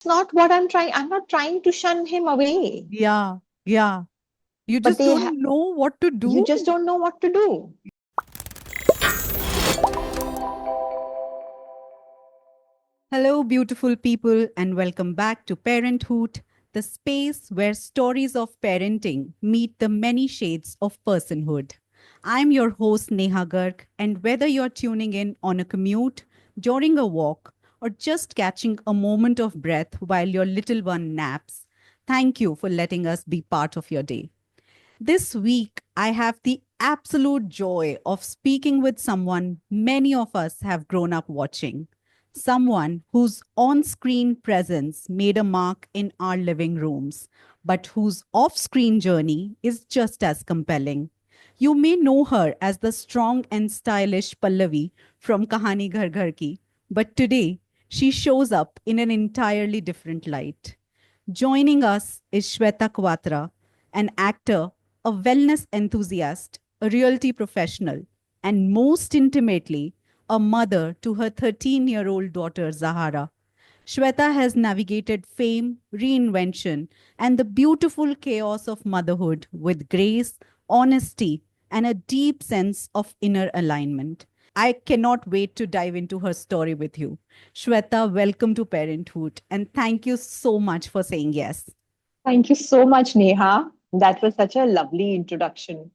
not what I'm trying. I'm not trying to shun him away, Yeah, yeah. You but just don't know what to you do. just don't know what to do. Hello, beautiful people, and welcome back to Parenthood, the space where stories of parenting meet the many shades of personhood. I'm your host, Neha Garg, and whether you're tuning in on a commute, during a walk, or just catching a moment of breath while your little one naps, thank you for letting us be part of your day. This week, I have the absolute joy of speaking with someone many of us have grown up watching. Someone whose on screen presence made a mark in our living rooms, but whose off screen journey is just as compelling. You may know her as the strong and stylish Pallavi from Kahani Ghar Ghar Ki, but today she shows up in an entirely different light. Joining us is Shweta Kawaatra, an actor, a wellness enthusiast, a realty professional, and most intimately, a mother to her 13-year-old daughter Zahara. Shweta has navigated fame, reinvention, and the beautiful chaos of motherhood with grace, honesty, and a deep sense of inner alignment. I cannot wait to dive into her story with you. Shweta, welcome to Parenthood, and thank you so much for saying yes. Thank you so much, Neha. That was such a lovely introduction.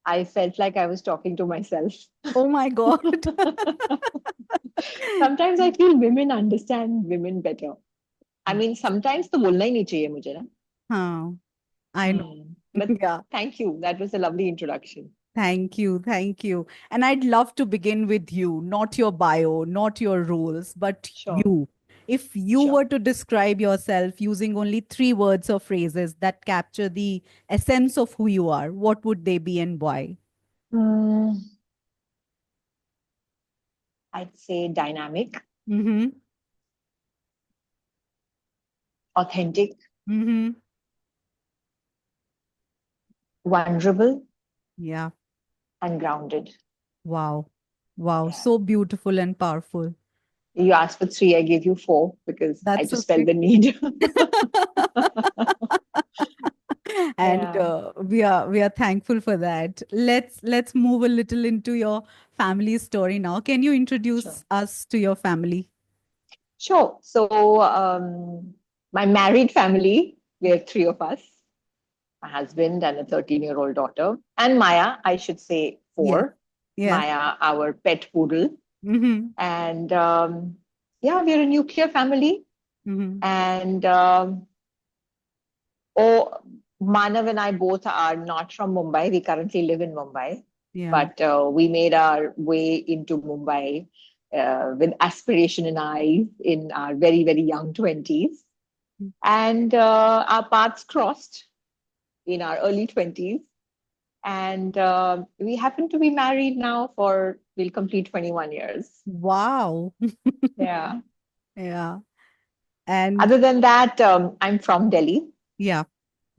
I felt like I was talking to myself. Oh my God. Sometimes I feel women understand women better. I mean, sometimes तो बोलना ही नहीं चाहिए मुझे ना. Huh, I know. But Yeah. thank you. That was a lovely introduction. Thank you. Thank you. And I'd love to begin with you, not your bio, not your roles, but Sure, you. If you sure. were to describe yourself using only three words or phrases that capture the essence of who you are, what would they be and why? Mm, I'd say dynamic, Mm-hmm. authentic, Mm-hmm. vulnerable, Yeah. and grounded. Wow. Wow. Yeah. So beautiful and powerful. You asked for three, I gave you four because I That's just felt okay. the need. And Yeah. we are thankful for that. Let's move a little into your family story now. Can you Sure. introduce us to your family? Sure. So, my married family, we have three of us, my husband and a 13-year-old daughter, and Maya, I should say Yes. four. Yes. Maya, our pet poodle. Mm-hmm. And yeah, we're a nuclear family. Mm-hmm. And oh, Manav and I both are not from Mumbai. We currently live in Mumbai, Yeah. but we made our way into Mumbai with aspiration in eyes in our very, very young 20s. And our paths crossed in our early 20s. And we happen to be married now for, we'll complete 21 years. Wow. Yeah. Yeah. And Other than that, I'm from Delhi. yeah.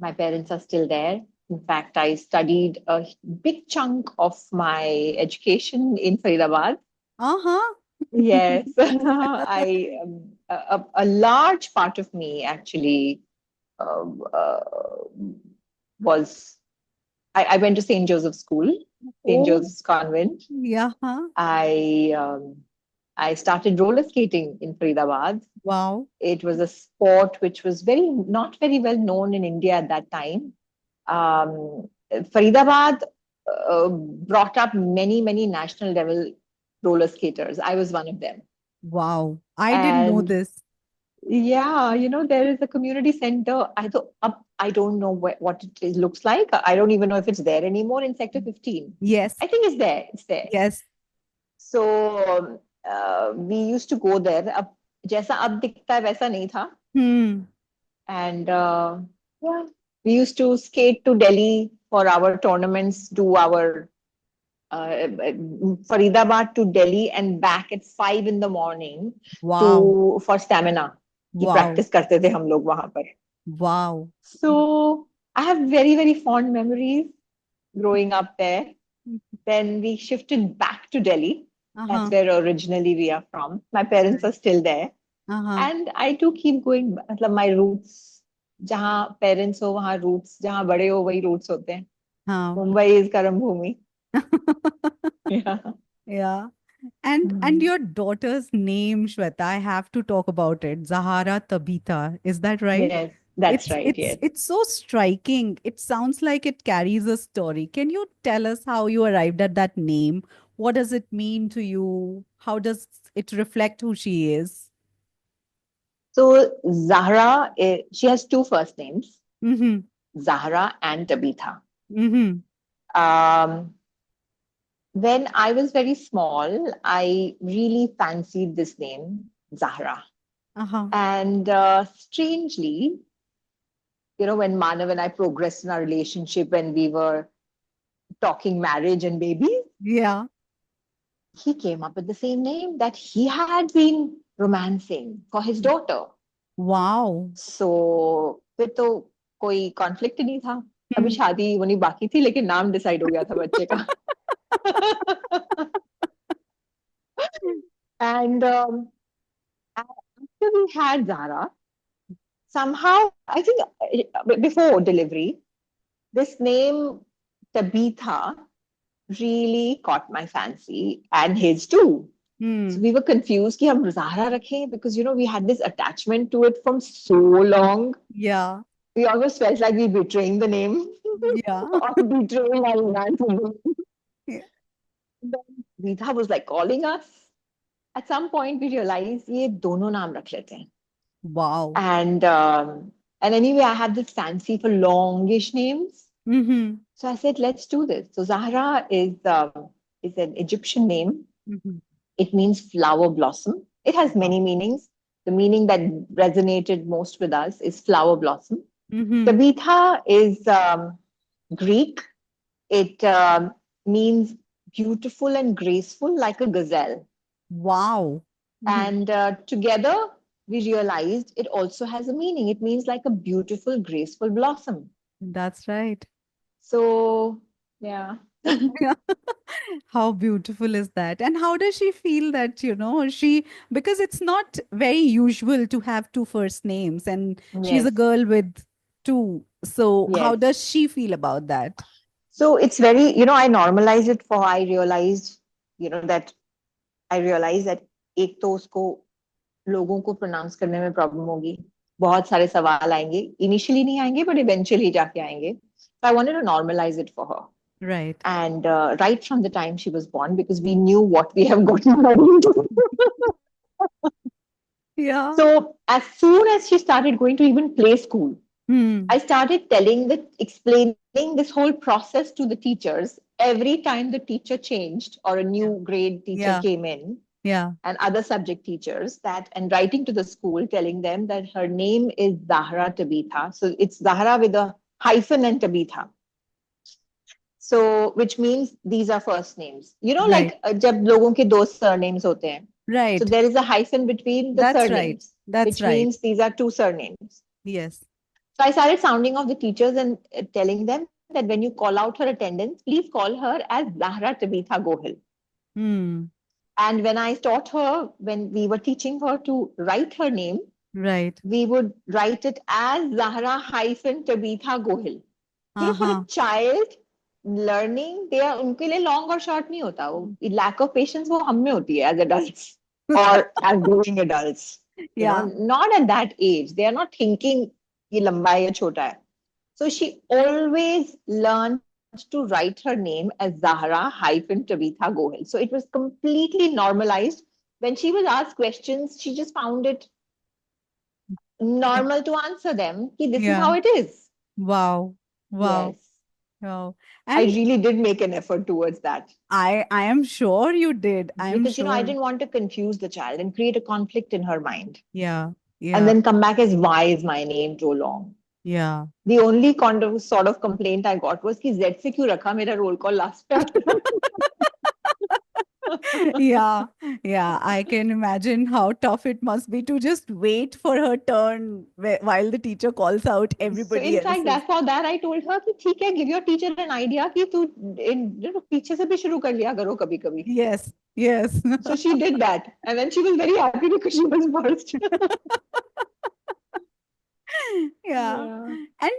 My parents are still there. In fact, I studied a big chunk of my education in Faridabad. Uh-huh. Yes, a large part of me actually um, uh, was I went to St. Joseph's School, St. Oh, Joseph's Convent. yeah. Huh? I um, I started roller skating in Faridabad. Wow. It was a sport which was very not very well known in India at that time. Faridabad brought up many national level roller skaters. I was one of them. Wow. I didn't know And this. yeah, there is a community center. I don't know what looks like. I don't even know if it's there anymore in Sector 15. Yes. I think it's there. It's there. Yes. So we used to go there. अब जैसा अब दिखता है वैसा नहीं था. Hmm. And yeah, we used to skate to Delhi for our tournaments, do our Faridabad to Delhi and back at 5 in the morning Wow. to for stamina की Wow. practice करते थे हम लोग वहां पर. Wow. So I have very fond memories growing up there. Then we shifted back to Delhi. That's Uh-huh. where originally we are from. My parents are still there. Uh-huh. And I do keep going. मतलब my roots, जहाँ parents हो वहाँ roots, जहाँ बड़े हो वही roots होते हैं. Huh. Mumbai is Karam Bhumi. Yeah. Yeah. And Hmm. your daughter's name, Shweta, I have to talk about it. Zahara-Tabeetha. Is that right? Yes, that's It's right. it's Yes. it's so striking. It sounds like it carries a story. Can you tell us how you arrived at that name? What does it mean to you? How does it reflect who she is? So Zahra, she has two first names, Mm-hmm. Zahra and Tabitha. Mm-hmm. Um, when I was very small, I really fancied this name, Zahra. Uh-huh. And strangely, when Manav and I progressed in our relationship, when we were talking marriage and babies, Yeah. he came up with the same name that he had been romancing for his daughter. Wow. So फिर तो कोई conflict नहीं था. अभी Hmm. शादी होनी बाकी थी लेकिन नाम डिसाइड हो गया था बच्चे का. And after we had Zara, somehow I think before delivery, this name Tabitha really caught my fancy and his too. So Hmm. we were confused कि हम Zahra रखें because we had this attachment to it from so long. Yeah. We almost felt like we betraying the name Yeah. or betraying our romance. Yeah. Then Rita was like calling us. At some point, we realized ये दोनों नाम रख लेते हैं. Wow. And anyway, I had this fancy for longish names. Mm-hmm. So I said, let's do this. So Zahra is an Egyptian name. Mm-hmm. It means flower blossom. It has Wow. many meanings. The meaning that resonated most with us is flower blossom. Mm-hmm. Tabitha is Greek. It means beautiful and graceful, like a gazelle. Wow. Mhm. And together, we realized it also has a meaning. It means like a beautiful, graceful blossom. That's right. So, yeah. Yeah. How beautiful is that? And how does she feel that, because it's not very usual to have two first names, and she's a Yes, girl with two. So, how yes. does she feel about that? So it's very, I normalized it for I realized, that I realized that एक तो उसको लोगों को pronounce करने में problem होगी. बहुत सारे सवाल आएंगे. इनिशियली नहीं आएंगे, but eventually जाके आएंगे. So I wanted to normalize it for her. Right. And right from the time she was born, because we knew what we have gotten her into. Yeah. So as soon as she started going to even play school, I Hmm. started explaining this whole process to the teachers. Every time the teacher changed or a Yeah. new grade teacher Yeah. came in, Yeah. and other subject teachers, and writing to the school telling them that her name is Zahra-Tabeetha. So it's Zahra with a hyphen and Tabitha. So which means these are first names. Right. Like जब लोगों के दो surnames होते हैं. So Right. there is a hyphen between the That's right. surnames, That's which right. means these are two surnames. Yes. So I started sounding off the teachers and telling them that when you call out her attendance, please call her as Zahra-Tabeetha Gohil. Hmm. And when I taught her, when we were teaching her to write her name, Right. we would write it as Zahra-Tabeetha Gohil. For a Uh-huh. child learning, they are उनके लिए long और short नहीं होता. वो lack of patience वो हम में होती है as adults or as growing adults. Yeah. Not at that age. They are not thinking ये लंबा है या छोटा है. So she always learned to write her name as Zahra-Tabeetha Gohil. So it was completely normalized. When she was asked questions, she just found it Yeah. normal to answer them. Ki this is Yeah. how it is. Wow. Wow. Yes. Wow. I And really did make an effort towards that I am sure you did. I am because I sure. didn't want to confuse the child and create a conflict in her mind Yeah. and Yeah. then come back as why is my name so long. Yeah. The only sort of complaint I got was कि Z से क्यों रखा मेरा roll call last पे. Yeah, yeah. I can imagine how tough it must be to just wait for her turn while the teacher calls out So everybody in fact, else's. that for that I told her कि ठीक है, give your teacher an idea कि तू पीछे से भी शुरू कर लिया करो कभी कभी. Yes, yes. So she did that, and then she was very happy because she was first. Yeah. Yeah.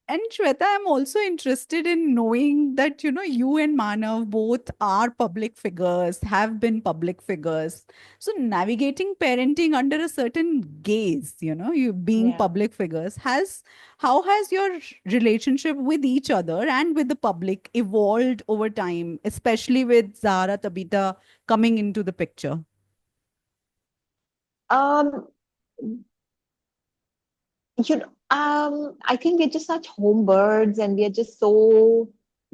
And Shweta, I'm also interested in knowing that, you and Manav both are public figures, have been public figures. So navigating parenting under a certain gaze, you being Yeah. public figures, how has your relationship with each other and with the public evolved over time, especially with Zahra-Tabeetha coming into the picture? Um, I think we're just such home birds, and we're just so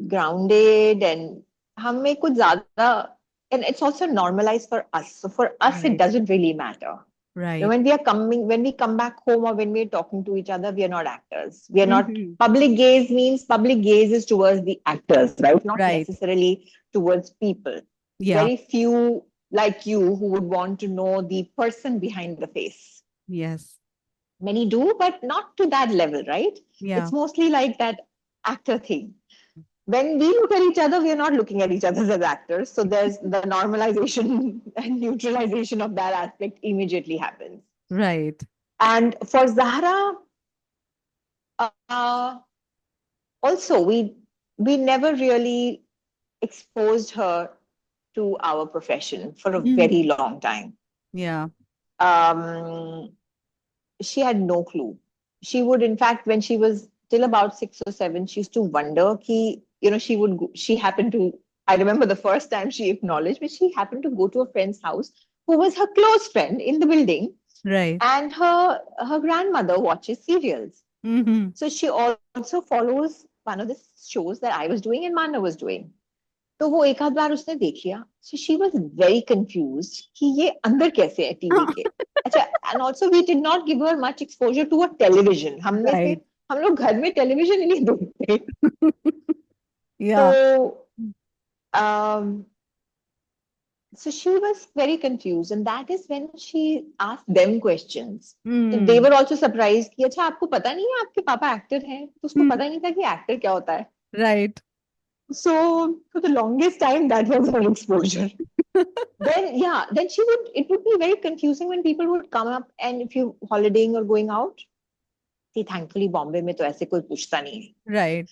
grounded, and हमें कुछ ज़्यादा, and it's also normalized for us. So for us, it Right, doesn't really matter. right. When we come back home or when we're talking to each other, we are not actors. We are not Hmm. public gaze means public gaze is towards the actors, right? Not Right. necessarily towards people. Yeah. Very few like you who would want to know the person behind the face. Yes. Many do, but not to that level, right? Yeah. It's mostly like that actor thing. When we look at each other, we are not looking at each other as actors. So there's the normalization and neutralization of that aspect immediately happens. Right. And for Zahra, uh, also we never really exposed her to our profession for a Mm. very long time. Yeah. Um, she had no clue. She would, in fact, when she was till about 6 or 7, she used to wonder ki, she happened to, I remember the first time she acknowledged, but she happened to go to a friend's house who was her close friend in the building, Right. and her grandmother watches serials. Mm-hmm. So she also follows one of the shows that I was doing and Mana was doing. तो वो एक आध बार उसने देख लिया. So she was very confused कि ये अंदर कैसे है टीवी के. अच्छा, and also we did not give her much exposure to a television. Right. हम लोग घर में टेलीविजन ही नहीं देखते. Yeah. So um, so she was very confused, and that is when she asked them questions. So they Mm. were also surprised कि अच्छा आपको पता नहीं है आपके पापा एक्टर हैं, तो उसको Hmm. पता नहीं था कि एक्टर क्या होता है. Right. So for the longest time, that was her exposure. Then it would be very confusing when people would come up, and if you holidaying or going out, see, thankfully Bombay में तो ऐसे कोई पूछता नहीं है. Right.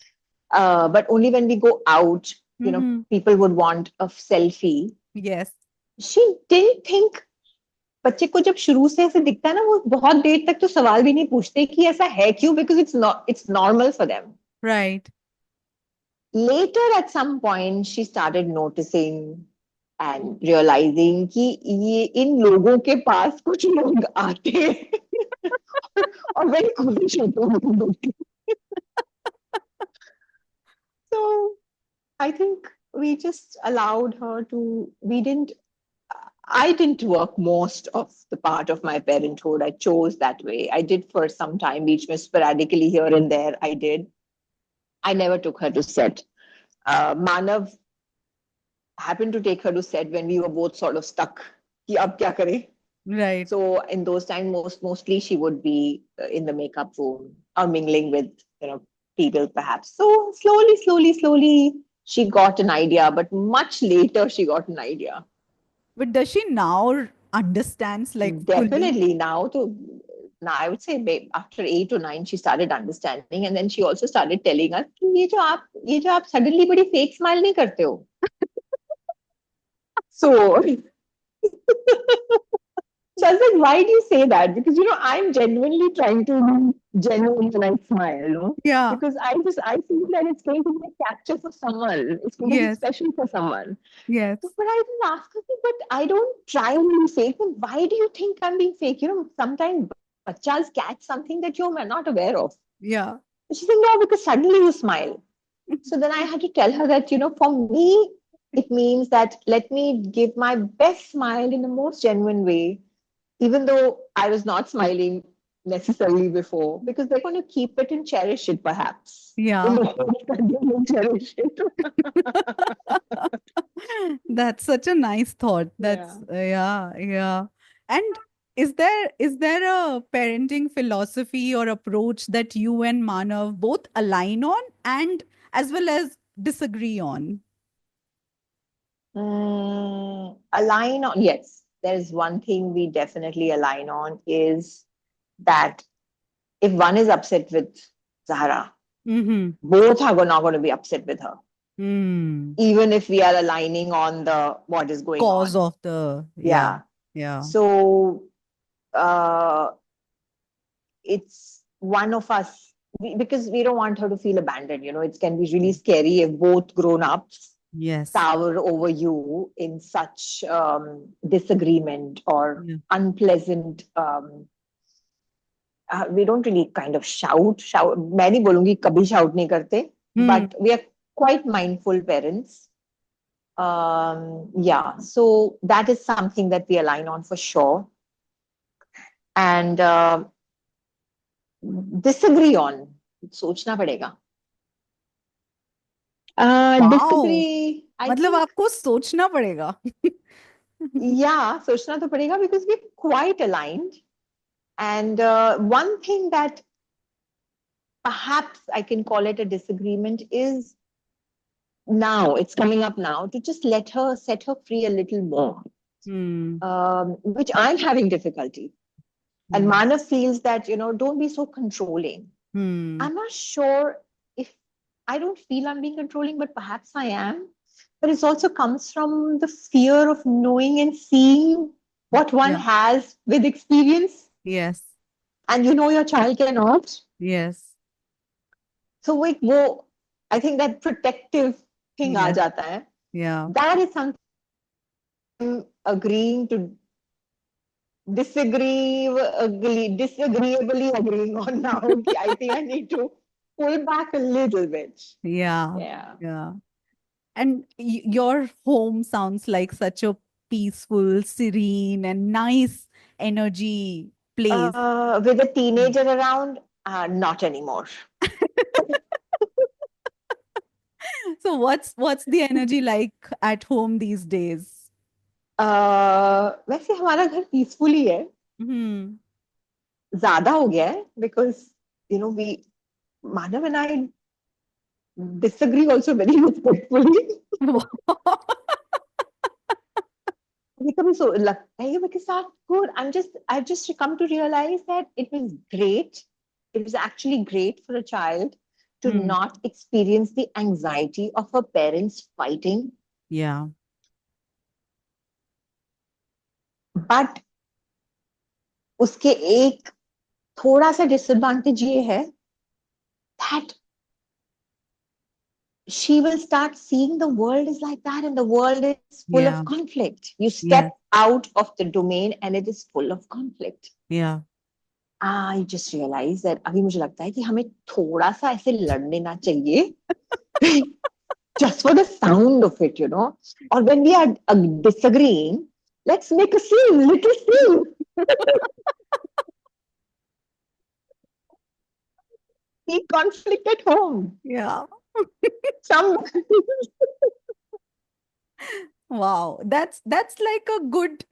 But only when we go out, Mm-hmm. people would want a selfie. Yes. She didn't think. बच्चे को जब शुरू से ऐसे दिखता है ना, वो बहुत देर तक तो सवाल भी नहीं पूछते कि ऐसा है क्यों, because it's normal for them. Right. Later, at some point, she started noticing and realizing कि ये इन लोगों के पास कुछ लोग आते हैं और बड़ी खुश होते हैं उनको देख के. So I think we just allowed her to. We didn't. I didn't work most of the part of my parenthood. I chose that way. I did for some time, each sporadically here and there. I did. I never took her to set. Manav happened to take her to set when we were both sort of stuck. कि अब क्या करें? Right. So in those times, mostly she would be in the makeup room or mingling with people perhaps. So slowly, she got an idea, but much later she got an idea. But does she now understands like fully? Definitely now I would say after 8 or 9 she started understanding, and then she also started telling us कि ये जो आप suddenly बड़ी fake smile नहीं करते हो. So So I was like, why do you say that? Because I'm genuinely trying to be genuine when I smile, Yeah. because I feel that it's going to be a capture for someone. It's going to be Yes. special for someone. Yes. But I didn't ask her, but I don't try and be fake. But why do you think I'm being fake? Sometimes bachas catch something that you're not aware of. Yeah. She said, no, because suddenly you smile. So then I had to tell her that, for me, it means that let me give my best smile in the most genuine way, even though I was not smiling necessarily before, because they're going to keep it and cherish it, perhaps, in Yeah. the hope that they will cherish it. That's such a nice thought. Yeah. Yeah, yeah. And is there a parenting philosophy or approach that you and Manav both align on and as well as disagree on? Align on, yes, there's one thing we definitely align on is that if one is upset with Zahara, Mm-hmm. both are not going to be upset with her, Mm. even if we are aligning on the what is going Cause on. of the yeah, Yeah. yeah, So uh, it's one of us, because we don't want her to feel abandoned. It can be really scary if both grown ups yes, tower over you in such disagreement or yeah. unpleasant. We don't really kind of shout. मैं नहीं बोलूंगी कभी shout नहीं करते, Hmm. but we are quite mindful parents. Yeah, so that is something that we align on for sure, and disagree on. सोचना पड़ेगा. Wow. Disagree, I मतलब think. आपको सोचना पड़ेगा. Yeah, सोचना तो पड़ेगा because we're quite aligned. And one thing that perhaps I can call it a disagreement is now, it's coming up now, to just set her free a little more, Hmm. which I'm having difficulty. And Yeah. Manav feels that, don't be so controlling. Hmm. I'm not sure if I don't feel I'm being controlling, but perhaps I am. But it also comes from the fear of knowing and seeing what one Yeah. has with experience, Yes. and your child cannot. Yes. So I think that protective thing aa Yes. jata hai. Yeah. That is something I'm agreeing to disagreeably agreeing on now. I think I need to pull back a little bit. Yeah. Yeah. Yeah. And your home sounds like such a peaceful, serene, and nice energy place. With a teenager around, not anymore. So what's the energy like at home these days? वैसे हमारा घर peaceful ही है. Hmm. ज्यादा हो गया है because we Manav and I disagree also very respectfully. कभी कभी लगता है कि साथ good. I've just come to realize that it was great. It was actually great for a child to Hmm. not experience the anxiety of her parents fighting. Yeah. But उसके एक थोड़ा सा disadvantage ये है that she will start seeing the world is like that, and the world is full of Yeah. conflict. You Yes. step out of the domain and it is full of conflict. Yeah. I just realized that अभी मुझे लगता है कि हमें थोड़ा सा ऐसे लड़ लेना चाहिए. Just for the sound of it. Or when we are disagreeing, let's make a scene, little scene. See conflict at home. Yeah. Some Wow. That's like a good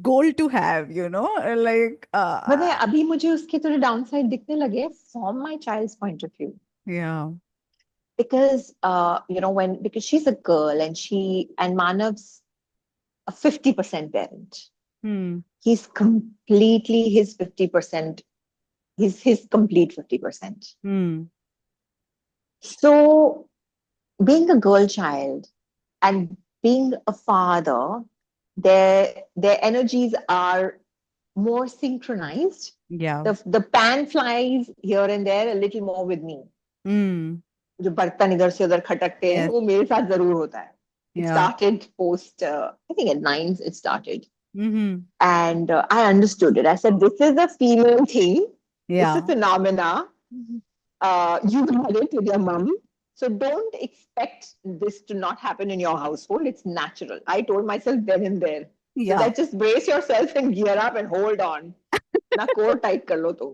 goal to have, like पता है अभी मुझे उसके थोड़े downside दिखने लगे from my child's point of view. yeah. Because because she's a girl, and Manav's a 50% parent. Hmm. He's completely his 50%. He's his complete 50%. Hmm. So being a girl child and being a father, their energies are more synchronized. Yeah. The pan flies here and there a little more with me. Hmm. जो बर्तन इधर से उधर खटकते हैं Yes. वो मेरे साथ जरूर होता है. It Yeah. started post, I think at 9 it started. Mm-hmm. And I understood it. I said, this is a female thing. It's a Yeah. phenomena. You had it with your mom. So don't expect this to not happen in your household. It's natural. I told myself then and there. So Yeah. that just brace yourself and gear up and hold on. ना core tight कर लो तुम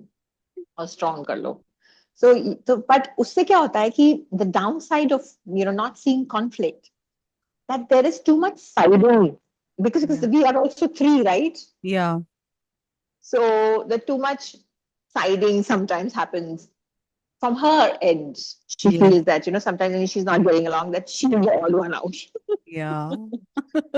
और strong कर लो. So but उससे क्या होता है कि the downside of not seeing conflict, that there is too much siding, because Yeah. we are also three, right? Yeah. So the too much siding sometimes happens from her end. She Yes. feels that sometimes when she's not getting along, that she's the odd one out. Yeah.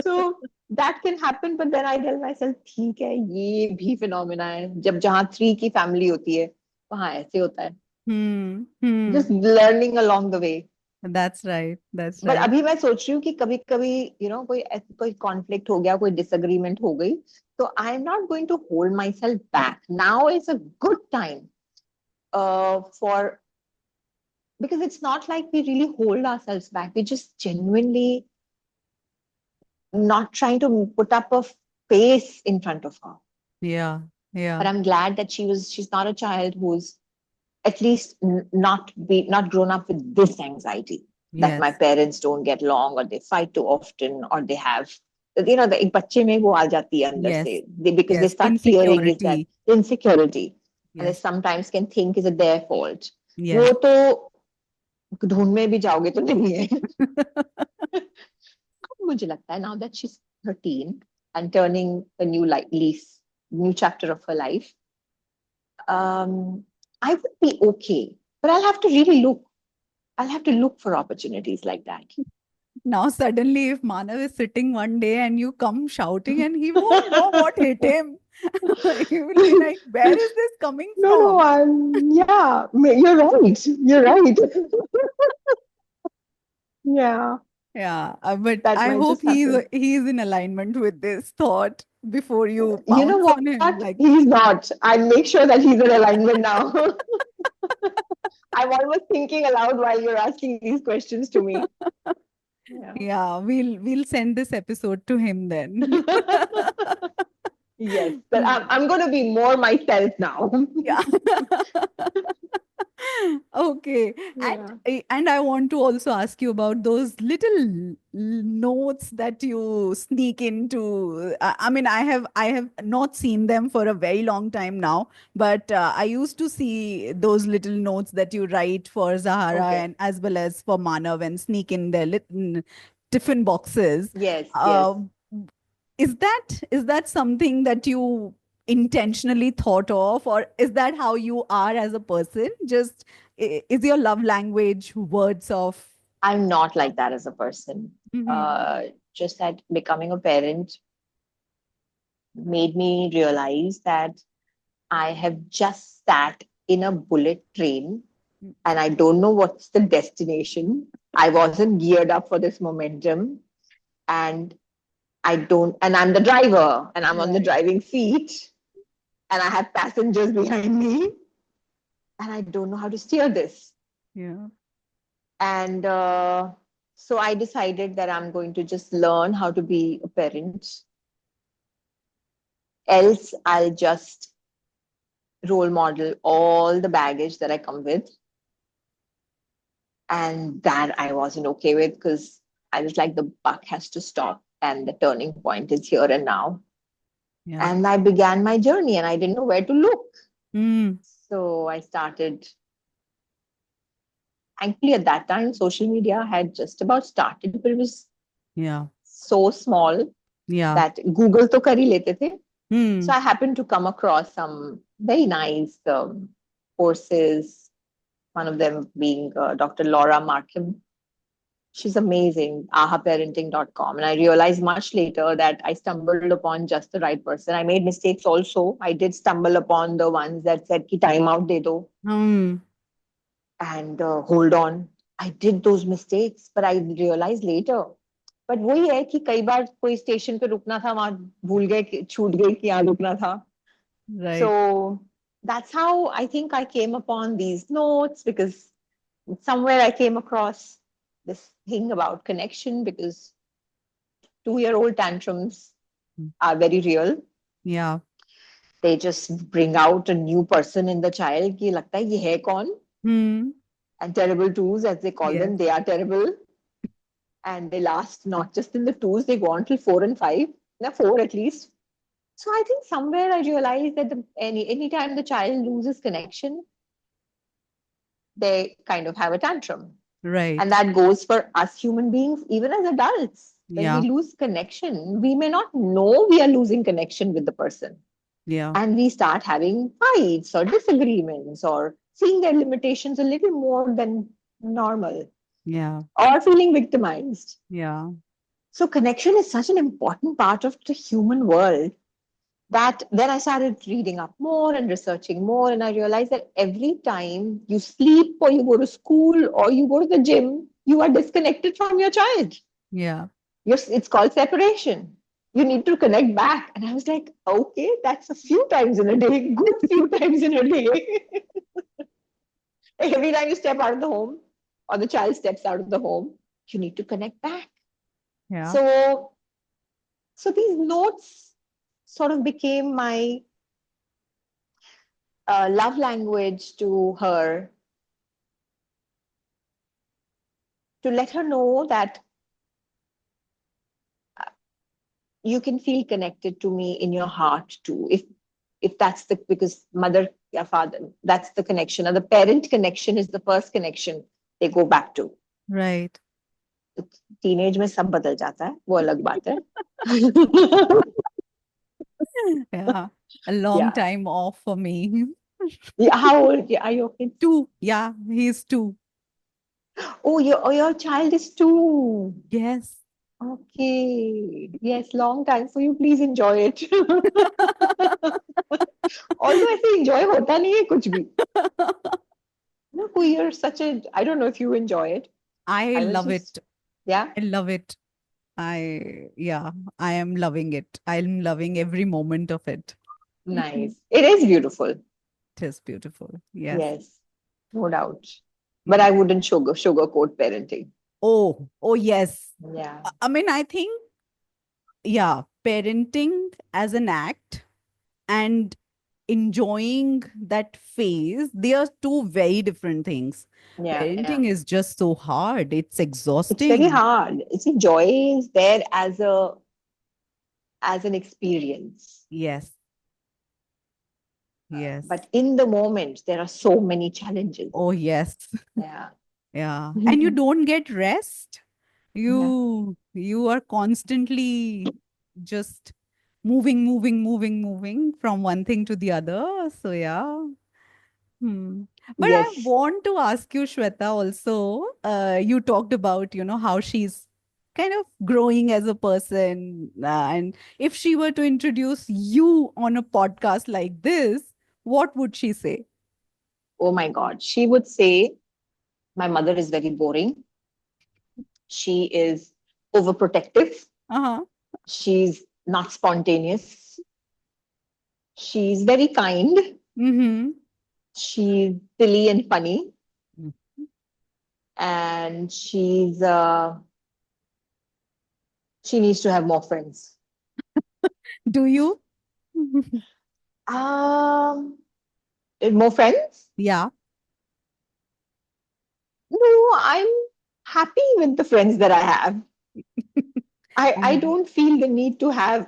So that can happen, but then I tell myself, ठीक है, ये भी phenomena है. जब जहाँ three की family होती है, वहाँ ऐसे होता है. Hmm. Hmm. Just learning along the way. That's right. That's but right. अभी मैं सोच रही हूँ कि कभी कभी कोई कॉन्फ्लिक्ट हो गया, कोई डिसएग्रीमेंट हो गई, तो I am not going to hold myself back. Now is a good time for, because it's not like we really hold ourselves back. We just genuinely not trying to put up a face in front of her. Yeah. But Yeah. I'm glad that she's not a child who's at least not grown up with this anxiety that my Yes. parents don't get along, or they fight too often, or they have the एक बच्चे में वो आ जाती है अंदर Yes. से, because they Yes. start fearing is that Insecurity. insecurity, and they Yes. sometimes can think is it their fault. Yes. वो तो ढूंढने भी जाओगे तो नहीं है. मुझे लगता है now that she's 13 and turning a new chapter of her life, I would be okay, but I'll have to look for opportunities like that. Now, suddenly, if Manav is sitting one day and you come shouting and he won't know what hit him, he will be like, where is this coming No, from? yeah, you're right. You're right. Yeah, Yeah, but that I might hope just happen. he's in alignment with this thought before you You know pounce what? on him. Like, He's not. I'll make sure that he's in alignment now. I'm almost thinking aloud while you're asking these questions to me. Yeah. yeah, we'll send this episode to him then. Yes, but I'm going to be more myself now. Yeah. Okay. Yeah. And I want to also ask you about those little notes that you sneak into. I mean, I have not seen them for a very long time now, but I used to see those little notes that you write for Zahara Okay. and as well as for Manav and sneak in their little tiffin boxes. Yes, yes. Uh, is that something that you intentionally thought of, or is that how you are as a person? Just is your love language words of I'm not like that as a person. Mhm. Uh, just that becoming a parent made me realize that I have just sat in a bullet train and I don't know what's the destination. I wasn't geared up for this momentum, and and I'm the driver and I'm on the Right. driving seat, and I have passengers behind me, and I don't know how to steer this. Yeah. And so I decided that I'm going to just learn how to be a parent. Else, I'll just role model all the baggage that I come with. And that I wasn't okay with, because I was like, the buck has to stop and the turning point is here and now. Yeah. And I began my journey and I didn't know where to look. Mm. So I started. Thankfully, at that time, social media had just about started, but it was Yeah. so small Yeah. that Google to kar hi lete the. So Mm. I happened to come across some very nice courses, one of them being Dr. Laura Markham. She's amazing, ahaparenting.com. And I realized much later that I stumbled upon just the right person. I made mistakes also. I did stumble upon the ones that said, ki time out de do, Mm. and hold on. I did those mistakes, but I realized later. But वही है कि कई बार कोई station पे रुकना था, वहां भूल गए, छूट गई कि यहाँ रुकना था. Right. So that's how I think I came upon these notes, because somewhere I came across this thing about connection, because 2-year-old tantrums Mm. are very real. Yeah. They just bring out a new person in the child कि लगता है ये है कौन. Mm. And terrible twos, as they call Yes. them, they are terrible. And they last not just in the twos, they go on till 4 and 5. Now, 4 at least. So I think somewhere I realized that anytime the child loses connection, they kind of have a tantrum. And Right. that goes for us human beings, even as adults. When we Yeah. lose connection, we may not know we are losing connection with the person. Yeah. And we start having fights or disagreements or seeing their limitations a little more than normal Yeah. or feeling victimized. Yeah. So, connection is such an important part of the human world that then I started reading up more and researching more. And I realized that every time you sleep or you go to school or you go to the gym, you are disconnected from your child. Yeah. It's called separation. You need to connect back. And I was like, okay, that's a few times in a day, good few times in a day. Every time you step out of the home or the child steps out of the home, you need to connect back. Yeah. So, so these notes sort of became my love language to her, to let her know that you can feel connected to me in your heart too. If that's the, because mother या father, that's the connection, and the parent connection is the first connection they go back to. Right. Teenage में सब बदल जाता है, वो अलग बात है. Yeah. A long Yeah. time off for me. Yeah. How old are your kids? Two. Yeah. He's two. Oh, your child is two. Yes. Okay. Yes, long time for you. Please enjoy it. Although ऐसे enjoy होता नहीं है कुछ भी. No, you're such a. I don't know if you enjoy it. I I was love just. it. Yeah. I love it. Yeah, I am loving it. I'm loving every moment of it. Nice. It is beautiful. It is beautiful. Yes. Yes, no doubt. But Yeah. I wouldn't sugarcoat parenting. Oh, yes. Yeah. I mean, I think, yeah, parenting as an act and enjoying that phase, they are two very different things. Yeah. Yeah. Parenting is just so hard. It's It's very exhausting. hard. It's a joy is there as an experience. Yes. Yes. But in the moment, there are so many challenges. Oh, yes. Yeah. Yeah. And you don't get rest. Yeah. You are constantly just moving from one thing to the other. So yeah. Hmm. But I Yes. want to ask you, Shweta, also, you talked about, how she's kind of growing as a person. And if she were to introduce you on a podcast like this, what would she say? Oh my God. She would say, my mother is very boring. She is overprotective. Uh-huh. She's not spontaneous. She's very kind. Mm-hmm. She's silly and funny. Mm. And she needs to have more friends. Do you? Um, more friends? Yeah. No, I'm happy with the friends that I have. I Mm. don't feel the need to have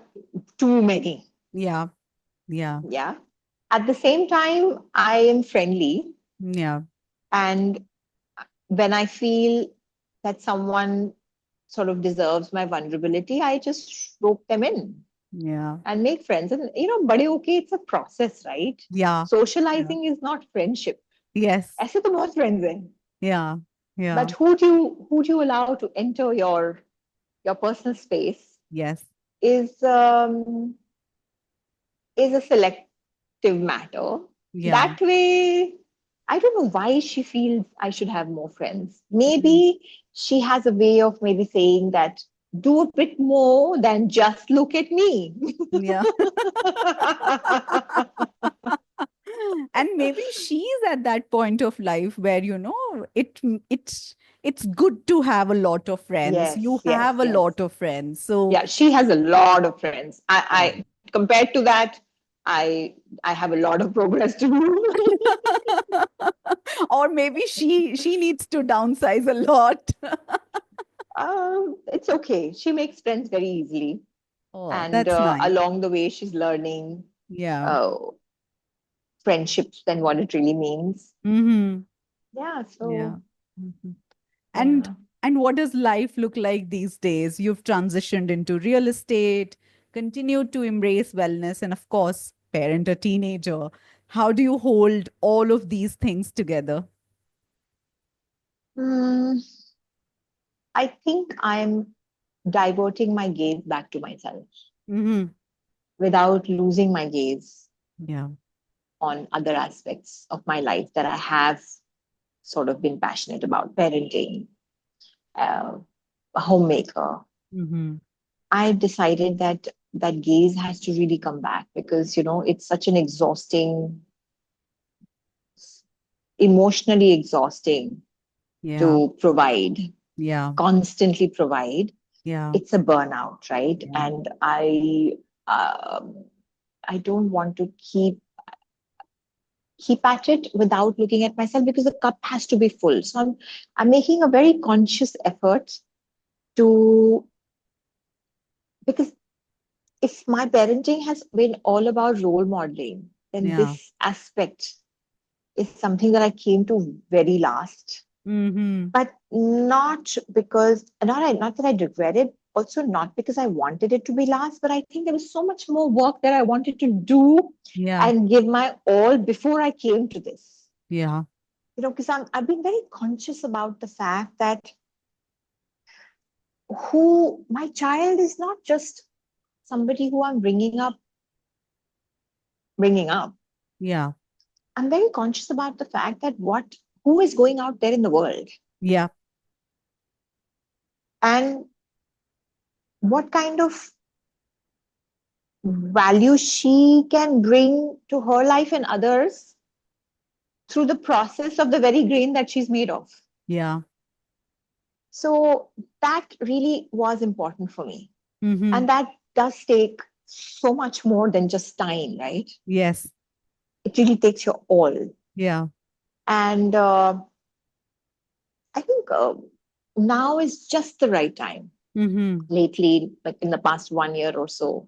too many. Yeah. Yeah. Yeah. At the same time, I am friendly. Yeah. And when I feel that someone sort of deserves my vulnerability, I just rope them in Yeah. and make friends. And bade okay, it's a process, right? Yeah. Yeah. Socializing is not friendship. Yes. ऐसे तो बहुत friends हैं. Yeah. But Yeah. who do you allow to enter your personal space Yes. is um, is a selective matter. Yeah. That way, I don't know why she feels I should have more friends. Mm. Maybe she has a way of maybe saying that do a bit more than just look at me. Yeah. And maybe she's at that point of life where it's good to have a lot of friends. Yes, You yes, have a yes. lot of friends. So Yeah, she has a lot of friends. yeah. I compared to that, I have a lot of progress to do. Or maybe she needs to downsize a lot. It's okay. She makes friends very easily. Oh, And that's nice. along the way, she's learning Yeah. uh, friendships and what it really means. Mm-hmm. Yeah, Yeah. so Mhm. And yeah. and what does life look like these days? You've transitioned into real estate, continued to embrace wellness, and of course, parent a teenager. How do you hold all of these things together? Hmm, I think I'm diverting my gaze back to myself Mm-hmm. without losing my gaze Yeah. on other aspects of my life that I have sort of been passionate about parenting, uh, a homemaker. Mm-hmm. I've decided that that gaze has to really come back because, it's such an exhausting, emotionally exhausting Yeah. to provide, Yeah. constantly provide. Yeah. It's a burnout, right? Yeah. And um, I don't want to keep at it without looking at myself because the cup has to be full. So I'm making a very conscious effort to, because if my parenting has been all about role modeling, then Yeah. this aspect is something that I came to very last. Mm-hmm. But not that I regret it, also not because I wanted it to be last, but I think there was so much more work that I wanted to do Yeah. and give my all before I came to this. Yeah. Because I've been very conscious about the fact that who my child is not just somebody who I'm bringing up. Yeah. I'm very conscious about the fact that who is going out there in the world Yeah. and what kind of value she can bring to her life and others through the process of the very grain that she's made of. Yeah. So that really was important for me. Mm-hmm. And that does take so much more than just time, right? Yes. It really takes your all. Yeah. And I think now is just the right time. Mm-hmm. Lately, like in the past 1 year or so.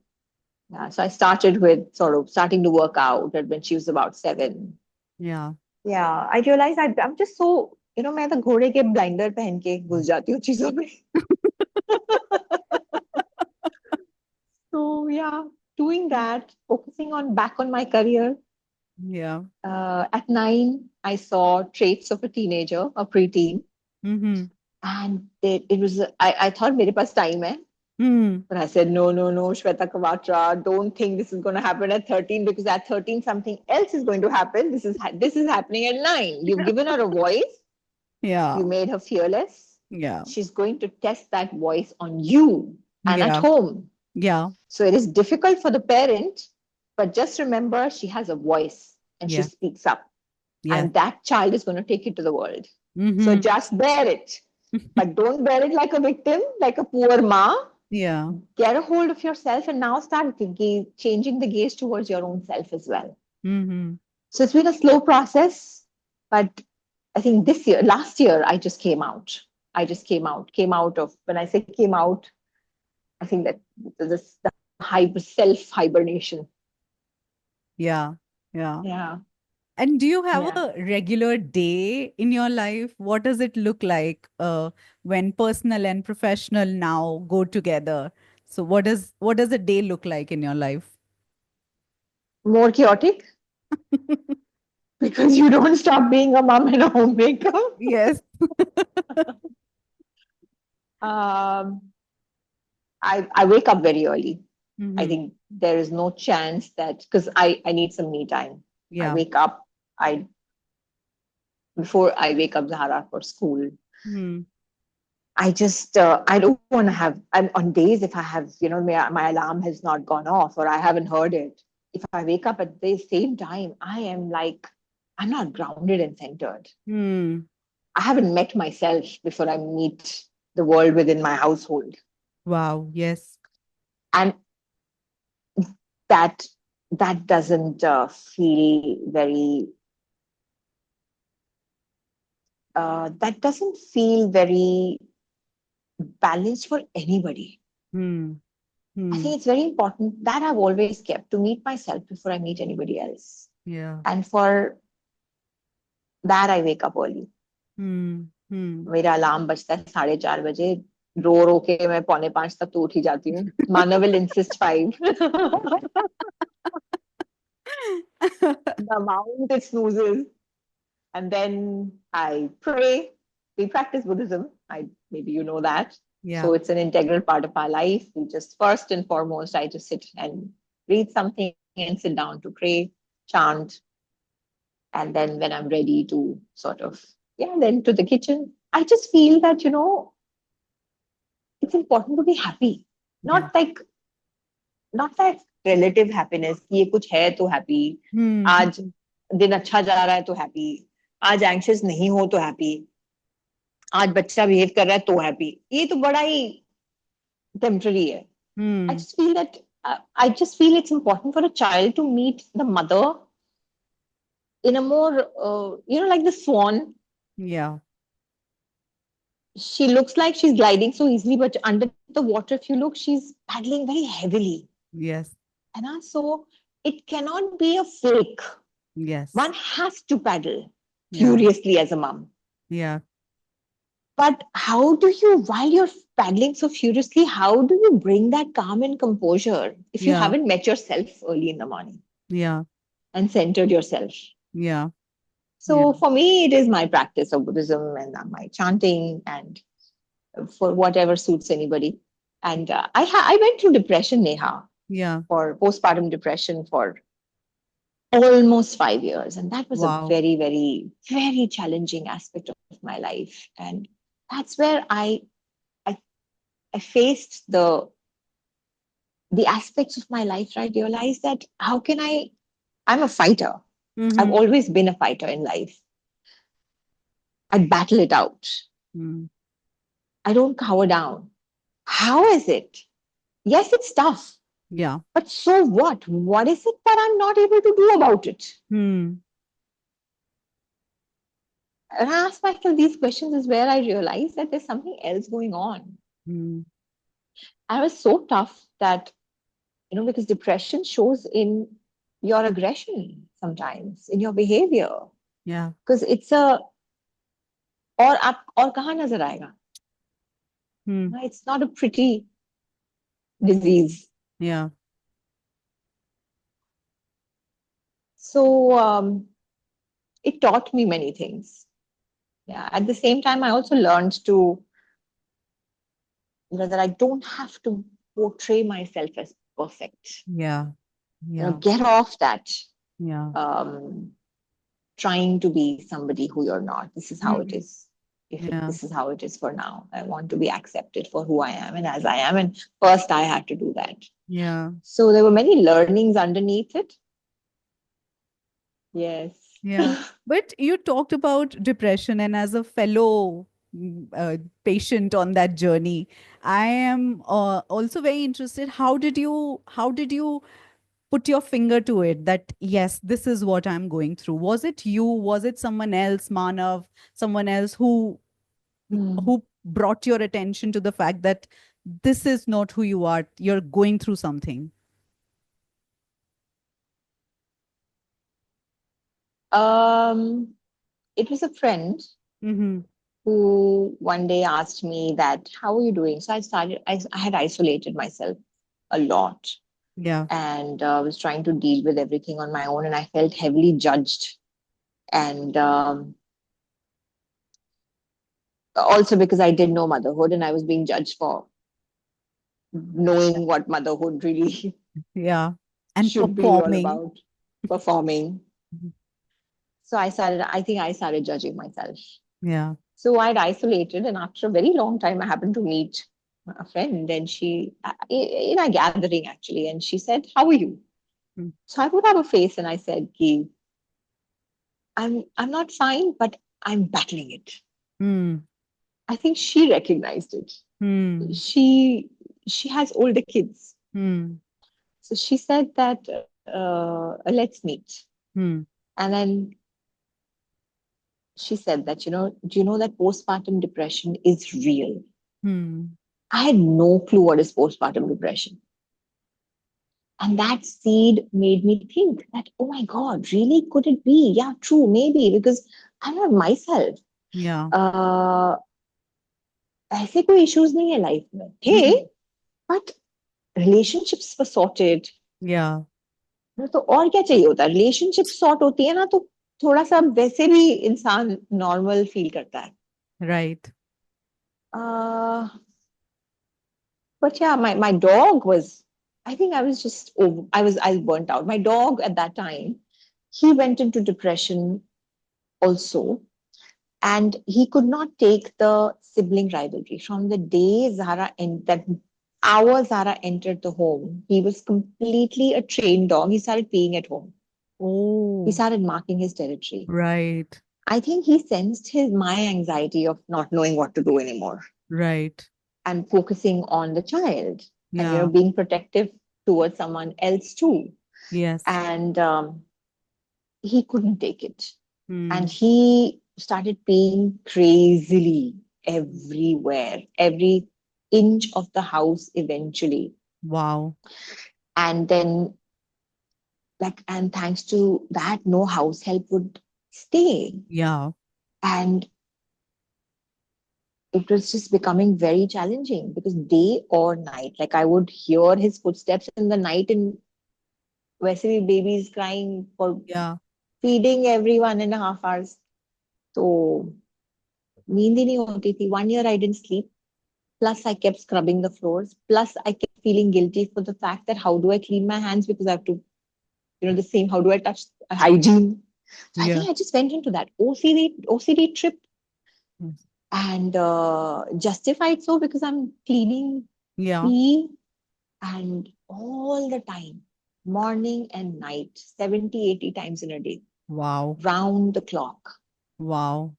Yeah, so I started with sort of starting to work out when she was about 7. Yeah. Yeah, I realized I'm just so, मैं तो घोड़े के blinder पहन के घुस जाती हूँ चीजों में. So yeah, doing that, focusing on back on my career. Yeah. At 9, I saw traits of a teenager, a preteen, Mm-hmm. and it was I thought मेरे पास time है. Mm. But I said, no, no, no, Shweta Kawaatra, don't think this is going to happen at 13 because at 13 something else is going to happen. This is happening at 9. You've given her a voice. Yeah. You made her fearless. Yeah. She's going to test that voice on you and at Yeah. home. Yeah. So it is difficult for the parent, but just remember she has a voice and she Yeah. speaks up, Yes. and that child is going to take it to the world. So Mm-hmm. just bear it, but don't bear it like a victim, like a poor ma. Yeah. Get a hold of yourself and now start changing the gaze towards your own self as well. Mm-hmm. So it's been a slow process, but I think last year, I just came out. Came out of, when I say came out, I think that the self hibernation. Yeah. Yeah. Yeah. And do you have Yeah. a regular day in your life? What does it look like when personal and professional now go together? So what does a day look like in your life? More chaotic because you don't stop being a mom and a homemaker. Yes. um, I wake up very early. I Mm-hmm. think there is no chance that, because I need some me time. I Yeah. wake up, I before I wake up Zahara for school. Mm-hmm. I don't want to have, I'm on days if I have, my alarm has not gone off or I haven't heard it. If I wake up at the same time, I am like, I'm not grounded and centered. Hmm. I haven't met myself before I meet the world within my household. Wow. Yes. And that, that doesn't feel very balanced for anybody. Hmm. I Hmm. think it's very important that I've always kept to meet myself before I meet anybody else. Yeah. And for that, I wake up early. Hmm. Hmm. मेरा alarm बजता है 4:30 बजे. रो रो के मैं 4:45 तक तो उठ ही जाती हूँ. Mana will insist 5. The amount it snoozes. And then I pray. We practice Buddhism. Maybe you know that. Yeah. So it's an integral part of our life. We just first and foremost, I just sit and read something and sit down to pray, chant, and then when I'm ready to sort of, yeah, then to the kitchen. I just feel that, it's important to be happy. Yeah. Not like, not that relative happiness, कि ये कुछ है तो happy. Hmm. आज दिन अच्छा जा रहा है तो happy. आज anxious नहीं हो तो happy. आज बच्चा बिहेव कर रहा है तो हैप्पी. ये तो बड़ा ही टेम्पररी है. आई Hmm. Just feel that I just feel it's important for a child to meet the mother in a more, like the swan. Yeah. She looks like she's gliding so easily, but underneath the water, if you look, she's paddling very heavily. Yes. So it cannot be a fake. Yes. One has to paddle Yeah. furiously as a mom. Yeah. But how do you, while you're paddling so furiously, how do you bring that calm and composure if you Yeah. haven't met yourself early in the morning Yeah. and centered yourself? Yeah. Yeah. So for me, it is my practice of Buddhism and my chanting and for whatever suits anybody. And I went through depression, Neha, Yeah. for postpartum depression for almost 5 years. And that was a Wow. very, very, very challenging aspect of my life. And that's where I, I faced the aspects of my life, I realized that how can I'm a fighter. I've Mm-hmm. always been a fighter in life. I battle it out. Mm. I don't cower down. How is it? Yes, it's tough, Yeah. but so what? What is it that I'm not able to do about it? Hmm. And I ask myself these questions is where I realized that there's something else going on. Hmm. I was so tough that, because depression shows in your aggression sometimes, in your behavior. Yeah. Because it's a और कहाँ नजर आएगा. Hmm. It's not a pretty disease. Yeah. So it taught me many things. Yeah. At the same time, I also learned to, that I don't have to portray myself as perfect. Yeah. Yeah. Get off that Yeah. um, trying to be somebody who you're not. This is how it Hmm. is. Yeah. This is how it is for now. I want to be accepted for who I am and as I am. And first, I had to do that. Yeah. So there were many learnings underneath it. Yes. Yeah. But you talked about depression, and as a fellow patient on that journey, I am also very interested. How did you put your finger to it that yes, this is what I'm going through? Was it you? Was it someone else, Manav, someone else Hmm. who brought your attention to the fact that this is not who you are? You're going through something. Um, it was a friend Mm-hmm. who one day asked me that, how are you doing? So I had isolated myself a lot Yeah. and was trying to deal with everything on my own. And I felt heavily judged. And also because I didn't know motherhood and I was being judged for knowing what motherhood really Yeah. And should be all performing. about, performing. Mhm. So I think I started judging myself. Yeah. So I'd isolated, and after a very long time, I happened to meet a friend, and in a gathering actually, and she said, "How are you?" Mm. So I put up a face and I said, "Ki, I'm not fine, but I'm battling it." Mm. I think she recognized it. Mm. She she has older kids, Mm. so she said that let's meet, Mm. and then she said that, do you know that postpartum depression is real? Mm. I had no clue what is postpartum depression. And that seed made me think that, oh my God, really? Could it be? Yeah, true, maybe, because I'm not myself. Yeah. Uh, ऐसे कोई issues नहीं है life में थे, Hmm. but relationships were sorted. Yeah. तो और क्या चाहिए होता है, रिलेशनशिप सॉर्ट होती है ना, तो थोड़ा सा वैसे भी इंसान नॉर्मल फील करता है. Right. uh, but yeah, my dog was, I think I was just over, I was burnt out. My dog at that time, he went into depression also, and he could not take the sibling rivalry. From the day Zahra and that our Zahra entered the home, he was completely a trained dog. He started peeing at home. He Oh, started marking his territory. right. I think he sensed his my anxiety of not knowing what to do anymore Right. and focusing on the child, and Yeah. being protective towards someone else too. Yes. And he couldn't take it, and Hmm. he started peeing crazily everywhere, every inch of the house eventually. Wow. And then, like, and thanks to that, no house help would stay. Yeah. And it was just becoming very challenging because day or night, like I would hear his footsteps in the night, and वैसे भी babies crying for Yeah. feeding every 1.5 hours. तो नींद ही नहीं होती थी. 1 year I didn't sleep. Plus, I kept scrubbing the floors. Plus, I kept feeling guilty for the fact that how do I clean my hands, because I have to, the same, how do I touch hygiene? So I Yeah. think I just went into that OCD trip, Yes. and justified so because I'm cleaning Yeah. pee, and all the time, morning and night, 70, 80 times in a day, Wow. round the clock. Wow.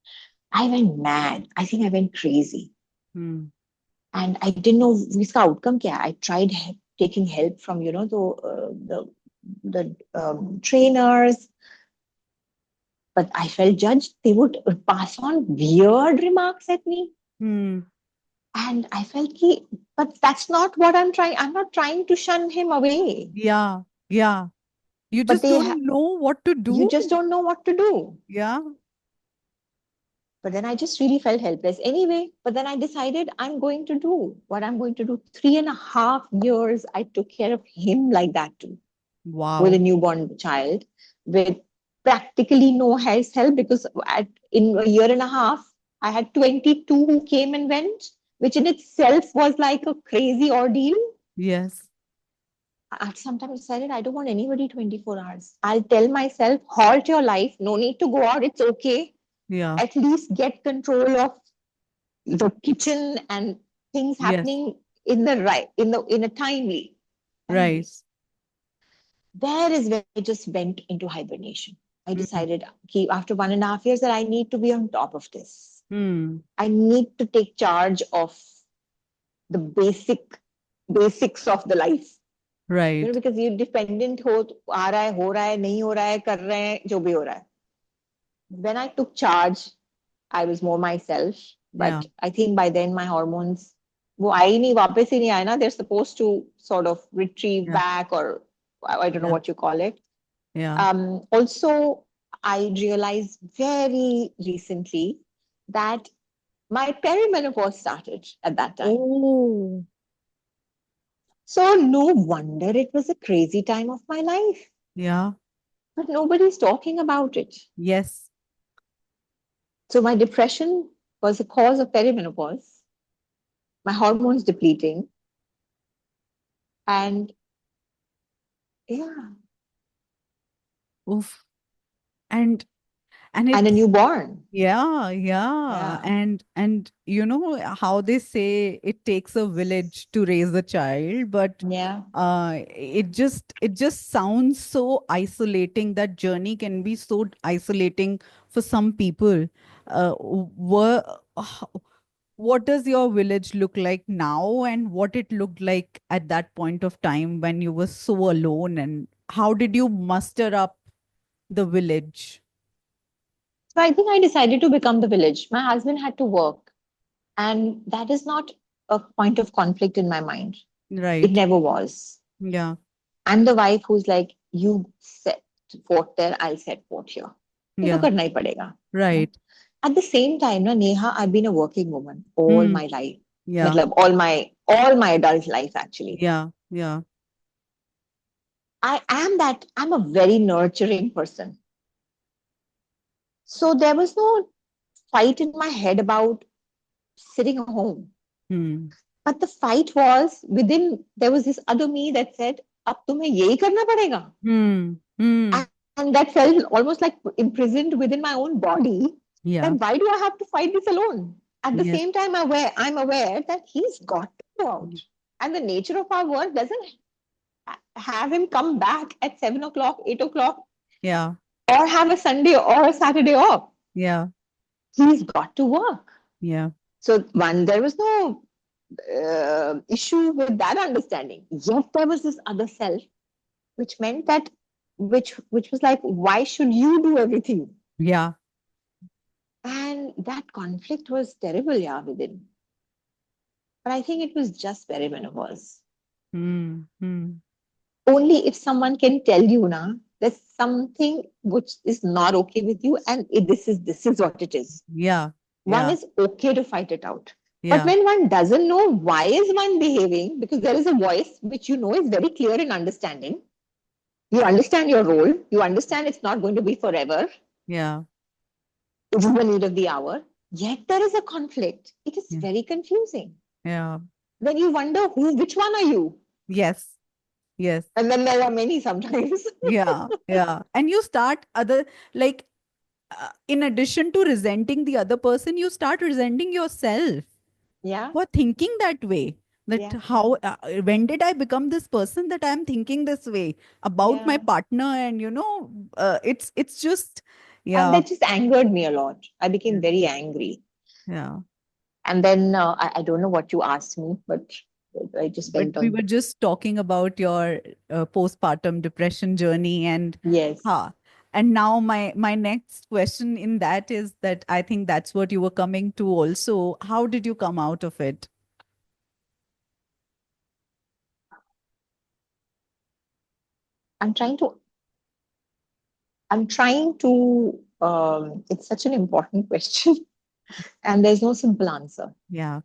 I went mad. I think I went crazy. Hmm. And I didn't know इसका outcome क्या है. I tried taking help from, the trainers, but I felt judged. They would pass on weird remarks at me. Hmm. And I felt, but that's not what I'm trying. I'm not trying to shun him away. Yeah. Yeah. You But just don't know what to you do. just don't know what to do. Yeah. But then I just really felt helpless anyway. But then I decided I'm going to do what I'm going to do. 3.5 years, I took care of him like that too, with a Wow. newborn child, with practically no house help, because in a year and a half, I had 22 who came and went, which in itself was like a crazy ordeal. Yes. I sometimes decided I don't want anybody 24 hours. I'll tell myself, halt your life, no need to go out, it's okay. Yeah. At least get control of the kitchen and things Yes. happening in the right in a Right. timeless. There is where I just went into hibernation. I Hmm. decided, after 1.5 years, that I need to be on top of this. Hmm. I need to take charge of the basics of the life. Right. Because you dependent हो, हो रहा है, नहीं हो रहा है, कर रहे हैं, जो भी हो रहा है. When I took charge, I was more myself. Yeah. But I think by then my hormones, वो आई नहीं, वापस ही नहीं आए ना. They're supposed to sort of retrieve Yeah. back, or I don't know Yeah. what you call it. Yeah. Also, I realized very recently that my perimenopause started at that time. Oh. So no wonder it was a crazy time of my life. Yeah. But nobody's talking about it. Yes. So my depression was a cause of perimenopause, my hormones depleting, and yeah, Oof. And and and a it's newborn. yeah, yeah. Yeah, And you know how they say it takes a village to raise a child, but yeah. it just sounds so isolating. That journey can be so isolating for some people. Were what does your village look like now, and what it looked like at that point of time when you were so alone, and how did you muster up the village? So I think I decided to become the village. My husband had to work, and that is not a point of conflict in my mind. It Right. never was. Yeah. I'm the wife who's like, you set fort there, I'll set fort here. ये तो Yeah. करना ही पड़ेगा. Right. At the same time, na, Neha, I've been a working woman all Hmm. my life. Yeah. Matlab, all my adult life actually. Yeah. Yeah. I'm a very nurturing person. So there was no fight in my head about sitting home. Hmm. But the fight was within, there was this other me that said, अब तुम्हें यही करना पड़ेगा. Hmm. Hmm. And that felt almost like imprisoned within my own body. Yeah. Then why do I have to fight this alone? At the Yes. same time, I'm aware that he's got to go out. And the nature of our work doesn't have him come back at 7 o'clock, 8 o'clock, Yeah. or have a Sunday or a Saturday off. Yeah. He's got to work. Yeah. So, one, there was no issue with that understanding. Yet there was this other self, which meant that, which was like, why should you do everything? Yeah. And that conflict was terrible, yeah, within. But I think it was just perimenopause. Hmm. Hmm. Only if someone can tell you, na, there's something which is not okay with you, and this is what it is. Yeah. One Yeah. is okay to fight it out. But Yeah. when one doesn't know why is one behaving, because there is a voice which you know is very clear in understanding. You understand your role. You understand it's not going to be forever. Yeah. It is the need of the hour. Yet there is a conflict. It is Yeah. very confusing. Yeah. Then you wonder which one are you? Yes. Yes. And then there are many sometimes. Yeah. Yeah. And you start like, in addition to resenting the other person, you start resenting yourself Yeah, for thinking that way. That yeah, how, when did I become this person that I'm thinking this way about my yeah. partner? And it's just, And yeah. that just angered me a lot. I became Yeah. very angry. Yeah. And then I don't know what you asked me, but I just But went we on. were just talking about your postpartum depression journey, and Yes. ha. And now my next question in that is that I think that's what you were coming to also. How did you come out of it? I'm trying to, it's such an important question, and there's no simple answer. Yeah.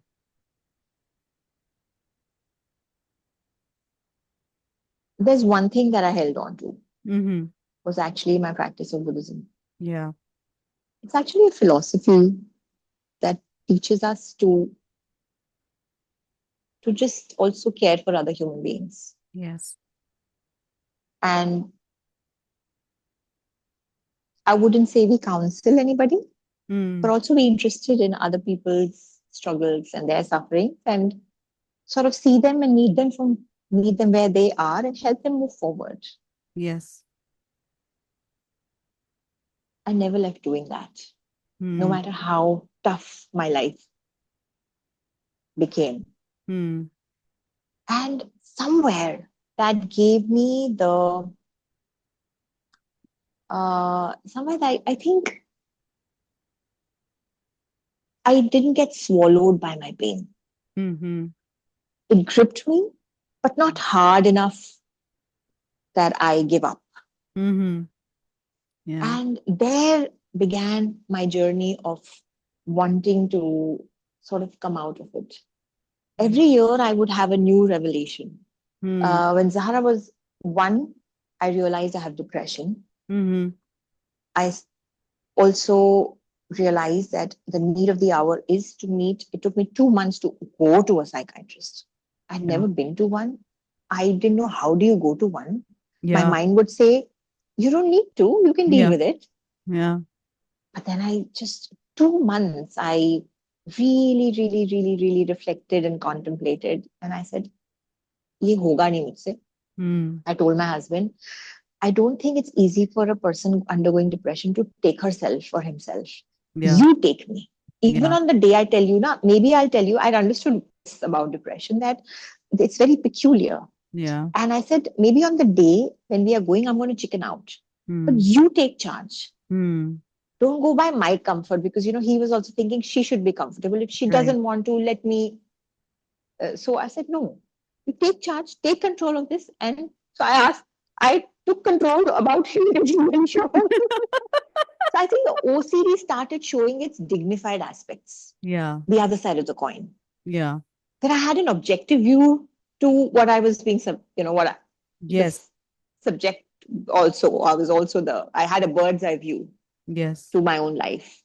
There's one thing that I held on to Mm-hmm. was actually my practice of Buddhism. Yeah. It's actually a philosophy that teaches us to just also care for other human beings. Yes. And I wouldn't say we counsel anybody, but Mm. also be interested in other people's struggles and their sufferings and sort of see them and meet them where they are and help them move forward. Yes. I never left doing that, no Mm. matter how tough my life became. Mm. And somewhere that gave me the somewhere that I think I didn't get swallowed by my pain. Mm-hmm. It gripped me, but not hard enough that I give up. Mm-hmm. Yeah. And there began my journey of wanting to sort of come out of it. Every year I would have a new revelation. Mm. When Zahara was one, I realized I have depression. Mm-hmm. I also realized that the need of the hour is to meet. It took me 2 months to go to a psychiatrist. I'd Yeah. never been to one. I didn't know how do you go to one. My Yeah. mind would say, you don't need to, you can deal Yeah. with it. Yeah. But then I just 2 months, I really, really, really, really reflected and contemplated. And I said, ye hoga nahi mujhse. Mm. I told my husband, I don't think it's easy for a person undergoing depression to take herself or himself. Yeah. You take me. Even Yeah. on the day I tell you, now, maybe I'll tell you, I understood this about depression, that it's very peculiar. Yeah. And I said, maybe on the day when we are going, I'm going to chicken out. But Mm. you take charge. Mm. Don't go by my comfort, because he was also thinking she should be comfortable. If she Right. doesn't want to, let me. So I said, no, you take charge, take control of this, and So I took control about him getting menstrual. So I think the OCD started showing its dignified aspects, Yeah. the other side of the coin. Yeah. That I had an objective view to what I was being, the Yes. subject also. I had a bird's eye view Yes. to my own life.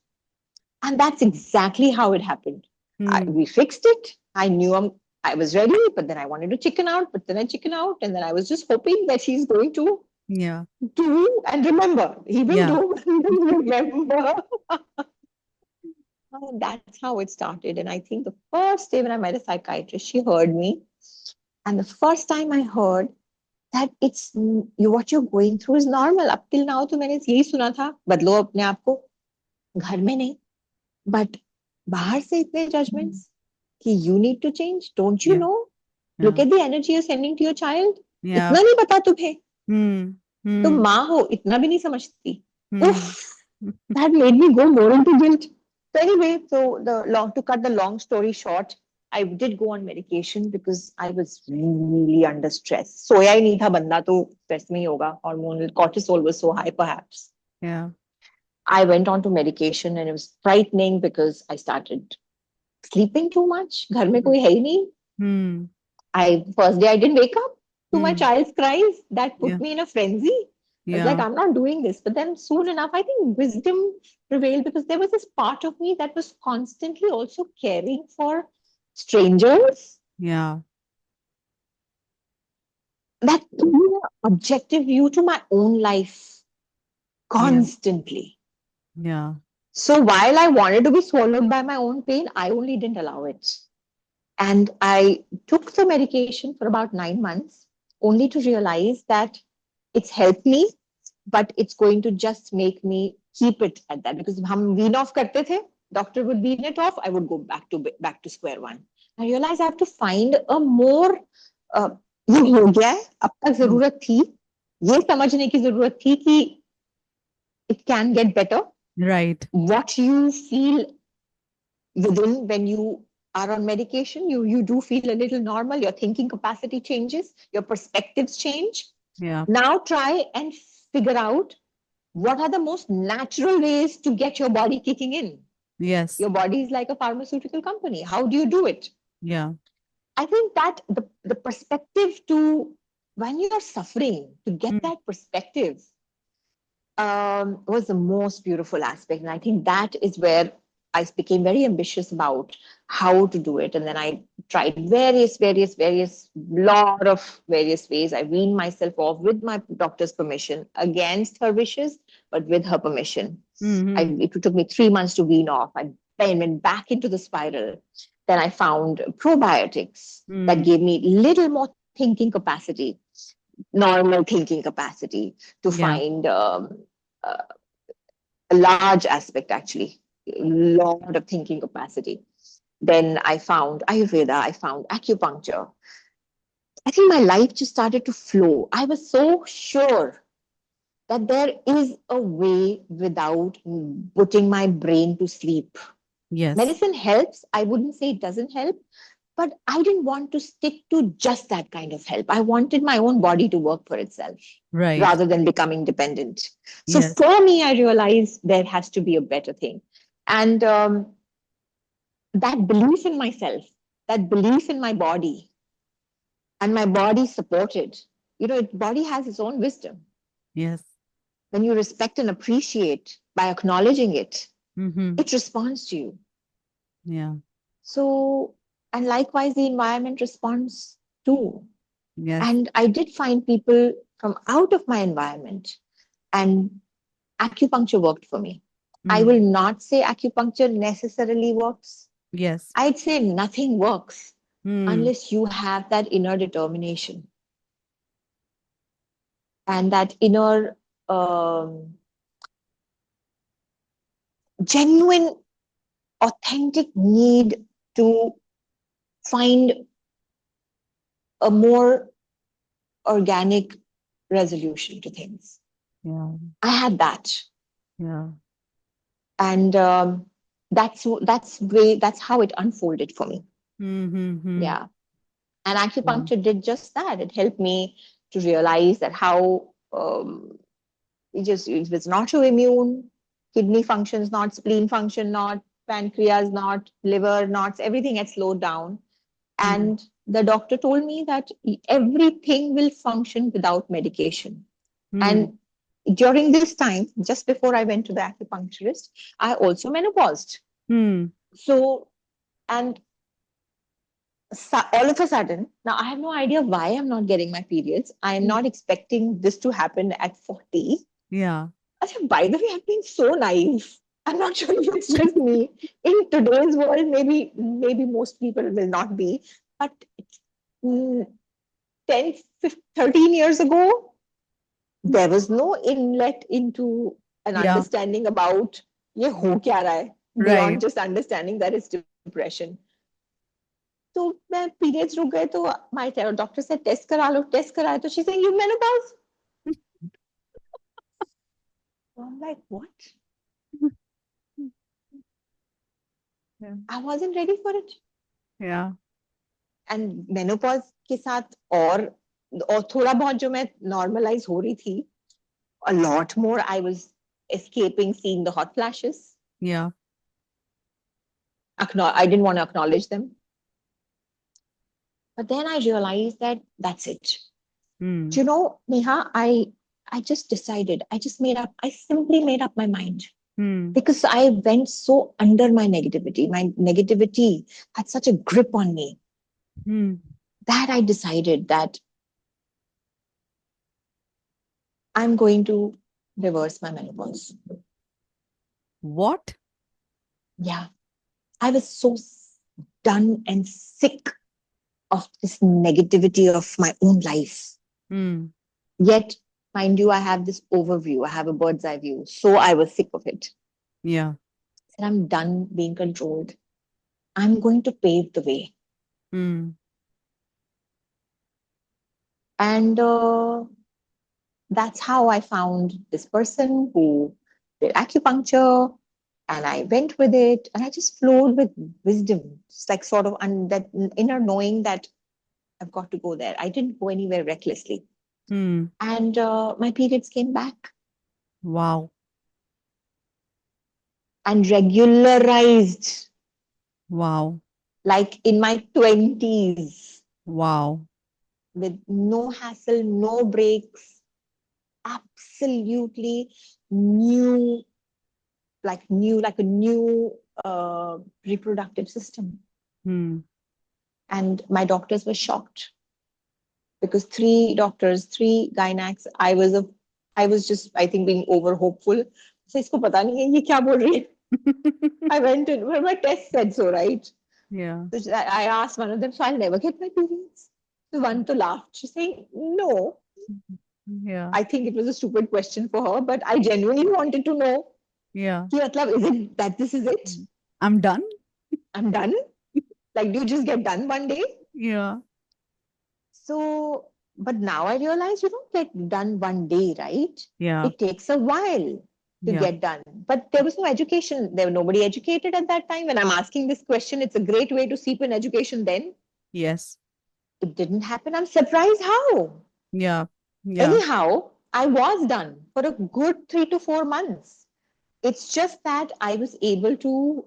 And that's exactly how it happened. Hmm. We fixed it. I was ready, but then I wanted to chicken out, but then I chicken out. And then I was just hoping that he's going to Yeah. do and remember. He will Yeah. do and will remember. And that's how it started. And I think the first day when I met a psychiatrist, she heard me. And the first time I heard that what you're going through is normal. Up till now, तो मैंने यही सुना था बदलो अपने आप को घर में नहीं but बाहर से इतने Hmm. judgments कि you need to change. Don't you Yeah. know? Look Yeah. at the energy you're sending to your child. Yeah. इतना नहीं पता तुम्हें. Hmm. तुम Hmm. माँ हो इतना भी नहीं समझती. Hmm. Oof, that made me go more into guilt. So anyway, to cut the long story short, I did go on medication because I was really under stress. सोया ही नहीं था बंदा तो stress में ही होगा. Hormonal cortisol was so high perhaps. Yeah. I went on to medication and it was frightening because I started sleeping too much. घर में कोई है ही नहीं. Hmm. First day I didn't wake up to my Hmm. child's cries. That Yeah. put me in a frenzy. I was like, Yeah. I'm not doing this. But then soon enough, I think wisdom prevailed because there was this part of me that was constantly also caring for strangers. Yeah. That gave me an objective view to my own life Yeah. constantly. Yeah. So while I wanted to be swallowed by my own pain, I only didn't allow it. And I took the medication for about 9 months, only to realize that it's helped me, but it's going to just make me keep it at that because हम wean off करते थे, doctor would wean it off, I would go back to square one. I realized I have to find a more uh, ये हो गया है, अब तक Hmm. जरूरत थी, ये समझने की जरूरत थी कि it can get better. Right. What you feel within when you are on medication, you do feel a little normal, your thinking capacity changes, your perspectives change. Yeah. Now try and figure out what are the most natural ways to get your body kicking in. Yes. Your body is like a pharmaceutical company. How do you do it? Yeah. I think that the perspective to when you're suffering, to get Hmm. that perspective was the most beautiful aspect. And I think that is where I became very ambitious about how to do it. And then I tried lot of various ways. I weaned myself off with my doctor's permission, against her wishes, but with her permission. Hmm. It took me 3 months to wean off. I then went back into the spiral. Then I found probiotics that Hmm. gave me little more thinking capacity, normal thinking capacity to Yeah. find uh, a large aspect, actually, a lot of thinking capacity. Then I found Ayurveda, I found acupuncture. I think my life just started to flow. I was so sure that there is a way without putting my brain to sleep. Yes. Medicine helps. I wouldn't say it doesn't help, but I didn't want to stick to just that kind of help. I wanted my own body to work for itself Right. rather than becoming dependent. So Yes. for me, I realized there has to be a better thing. And that belief in myself, that belief in my body, and my body supported, body has its own wisdom. Yes. When you respect and appreciate by acknowledging it, Hmm. it responds to you. Yeah. So, and likewise, the environment responds too. Yes. And I did find people from out of my environment, and acupuncture worked for me. I Mm. will not say acupuncture necessarily works. Yes. I'd say nothing works Mm. unless you have that inner determination and that inner genuine, authentic need to find a more organic resolution to things. Yeah. I had that. Yeah. And that's how it unfolded for me. Mm-hmm. Yeah. And Yeah. acupuncture did just that. It helped me to realize that how it was not your immune, kidney functions not, spleen function not, pancreas not, liver not, everything had slowed down. Mm. And the doctor told me that everything will function without medication. Mm. And during this time, just before I went to the acupuncturist, I also menopaused. Mm. So, and all of a sudden, now I have no idea why I'm not getting my periods. I am Mm. not expecting this to happen at 40. Yeah. I said, by the way, I've been so naive. I'm not sure if it's just me. In today's world, maybe most people will not be. But mm, 10, 15, 13 years ago, there was no inlet into an Yeah. understanding about ये हो क्या रहा है, Right. beyond just understanding that it's depression. तो मैं periods रुक गए तो my doctor said test करा लो, test कराया तो she saying you menopause. So I'm like what? Yeah. I wasn't ready for it. Yeah. And menopause के साथ और थोड़ा बहुत जो मैं normalize हो रही थी, a lot more I was escaping seeing the hot flashes. Yeah. I didn't want to acknowledge them. But then I realized that that's it. Mm. You know, Neha, I just decided, I simply made up my mind Mm. because I went so under my negativity. My negativity had such a grip on me Mm. that I decided that I'm going to reverse my menopause. What? Yeah, I was so done and sick of this negativity of my own life. Mm. Yet, mind you, I have this overview, I have a bird's eye view. So I was sick of it. Yeah. I said, I'm done being controlled. I'm going to pave the way. Mm. And that's how I found this person who did acupuncture. And I went with it and I just flowed with wisdom. It's like sort of that inner knowing that I've got to go there. I didn't go anywhere recklessly. Mm. And my periods came back Wow. and regularized Wow. like in my 20s Wow. with no hassle, no breaks, absolutely new, like a new reproductive system. Mm. And my doctors were shocked because three doctors, three gynacs, I was just, I think, being over hopeful. So इसको पता नहीं है ये क्या बोल रही है. I went in, well, my test said so, right? Yeah. So I asked one of them, so I'll never get my periods. So one to laugh. She's saying, no. Yeah. I think it was a stupid question for her, but I genuinely wanted to know. Yeah. Ki matlab, is it that this is it? I'm done. I'm done? Like, do you just get done one day? Yeah. So, but now I realize you don't get done one day, right? Yeah. It takes a while to Yeah. get done. But there was no education. There was nobody educated at that time. When I'm asking this question, it's a great way to seep in education then. Yes. It didn't happen. I'm surprised how. Yeah. Yeah. Anyhow, I was done for a good 3 to 4 months. It's just that I was able to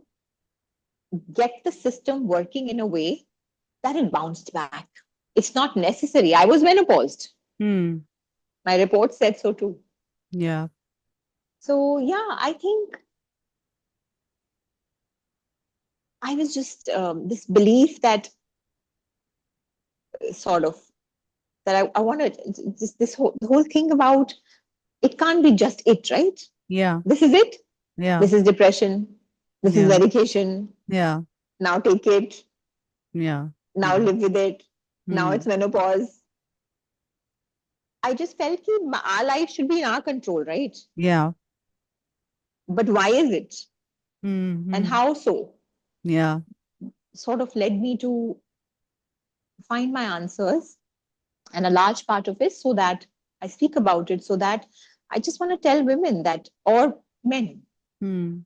get the system working in a way that it bounced back. It's not necessary. I was menopaused. Mm. My report said so too. Yeah. So, yeah, I think I was just this belief that sort of that I want to just the whole thing about it can't be just it, right? Yeah. This is it. Yeah. This is depression. This is Yeah. medication. Yeah. Now take it. Yeah. Now Yeah. live with it. Now it's Mm. menopause. I just felt that our life should be in our control, right? Yeah. But why is it? And Mm-hmm. how so? Yeah. Sort of led me to find my answers. And a large part of it so that I speak about it, so that I just want to tell women that, or men, Mm.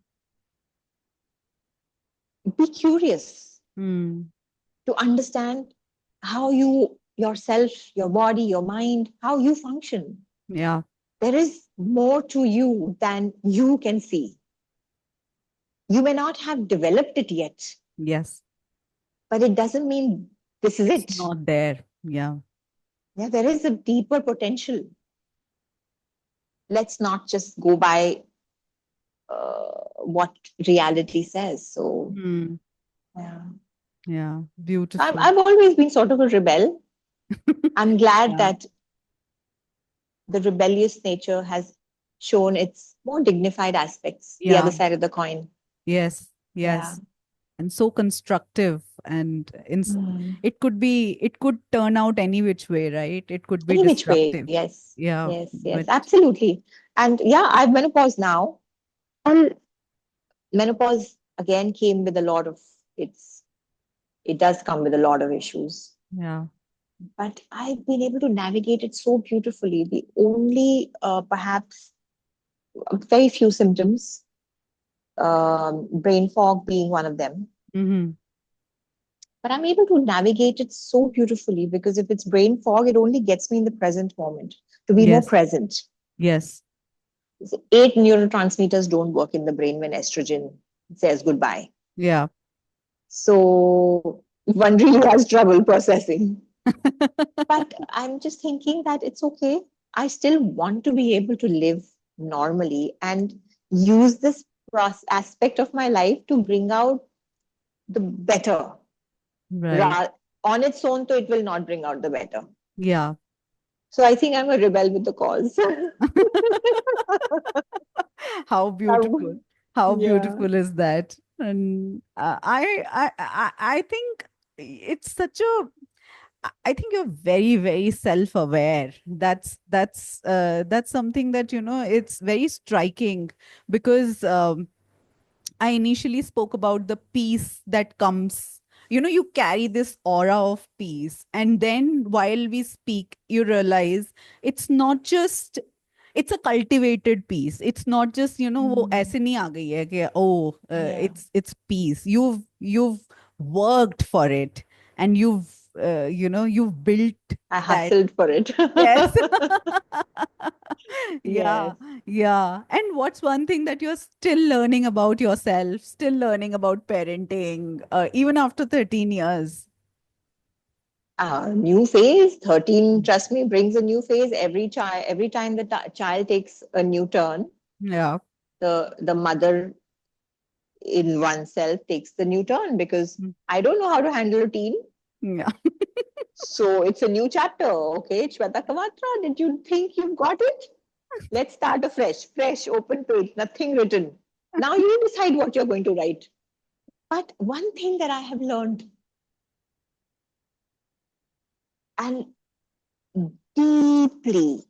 be curious Mm. to understand how you yourself, your body, your mind, how you function. Yeah. There is more to you than you can see. You may not have developed it yet, Yes. but it doesn't mean this is It's it. not there. Yeah. Yeah, there is a deeper potential. Let's not just go by what reality says. So, Hmm. yeah. Yeah. I've, Beautiful. I've always been sort of a rebel. I'm glad Yeah. that the rebellious nature has shown its more dignified aspects, the Yeah. other side of the coin. Yes. Yeah. Yes. And so constructive and Mm. it could turn out any which way, right? It could be Any which way, destructive. yes. Yeah. Yes, yes, But absolutely. And yeah, I've menopause now. Well, menopause again came with a lot of its, it does come with a lot of issues. yeah. But I've been able to navigate it so beautifully. The only, perhaps, very few symptoms, brain fog being one of them. Mm-hmm. But I'm able to navigate it so beautifully because if it's brain fog, it only gets me in the present moment to be more Yes. present. Yes. Eight neurotransmitters don't work in the brain when estrogen says goodbye. Yeah. So one really has trouble processing. But I'm just thinking that it's okay. I still want to be able to live normally and use this aspect of my life to bring out the better. Right. Ra- on its own, though, it will not bring out the better. Yeah. So I think I'm a rebel with the cause. How beautiful. Um, How yeah. beautiful is that? And I think it's such a I think you're very, very self-aware. That's something that, it's very striking because I initially spoke about the peace that comes. You carry this aura of peace. And then while we speak, you realize it's not just, it's a cultivated peace. It's not just, वो Mm. ऐसे नहीं आ गई है कि, oh, Yeah. it's peace. You've worked for it and you've built I that. hustled for it. Yes. Yeah, Yes. yeah. And what's one thing that you're still learning about yourself, still learning about parenting, even after 13 years? New phase. 13, trust me, brings a new phase every time the child takes a new turn, Yeah, the mother in oneself takes the new turn because mm, I don't know how to handle a teen. yeah, So it's a new chapter. Okay, Shweta Kawaatra, did you think you've got it? Let's start afresh, fresh, open page, nothing written. Now you decide what you're going to write. But one thing that I have learned and deeply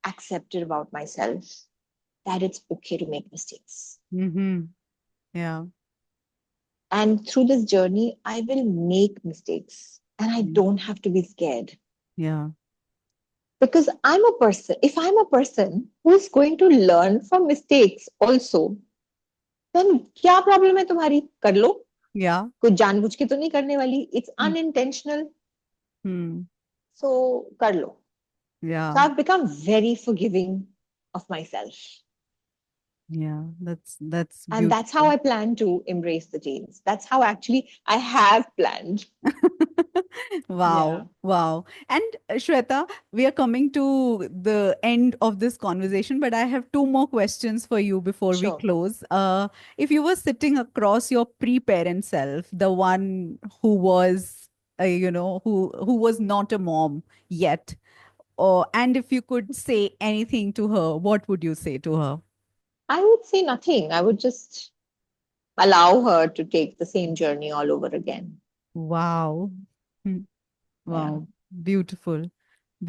accepted about myself that it's okay to make mistakes. mm-hmm. Yeah, And through this journey, I will make mistakes and I mm, don't have to be scared yeah, because if I'm a person who's going to learn from mistakes also, then क्या problem है तुम्हारी कर लो yeah, कुछ जानबूझ के तो नहीं करने वाली it's mm, unintentional mm, so कर लो so yeah, I've become very forgiving of myself yeah. That's and that's how beautiful. I plan to embrace the change that's how actually I have planned yeah Wow, wow. And Shweta, we are coming to the end of this conversation, but I have two more questions for you before we sure close. If you were sitting across your pre-parent self, the one who was, who was not a mom yet, or and if you could say anything to her, what would you say to her? I would say nothing I would just allow her to take the same journey all over again Wow. Hmm. yeah Wow. Beautiful.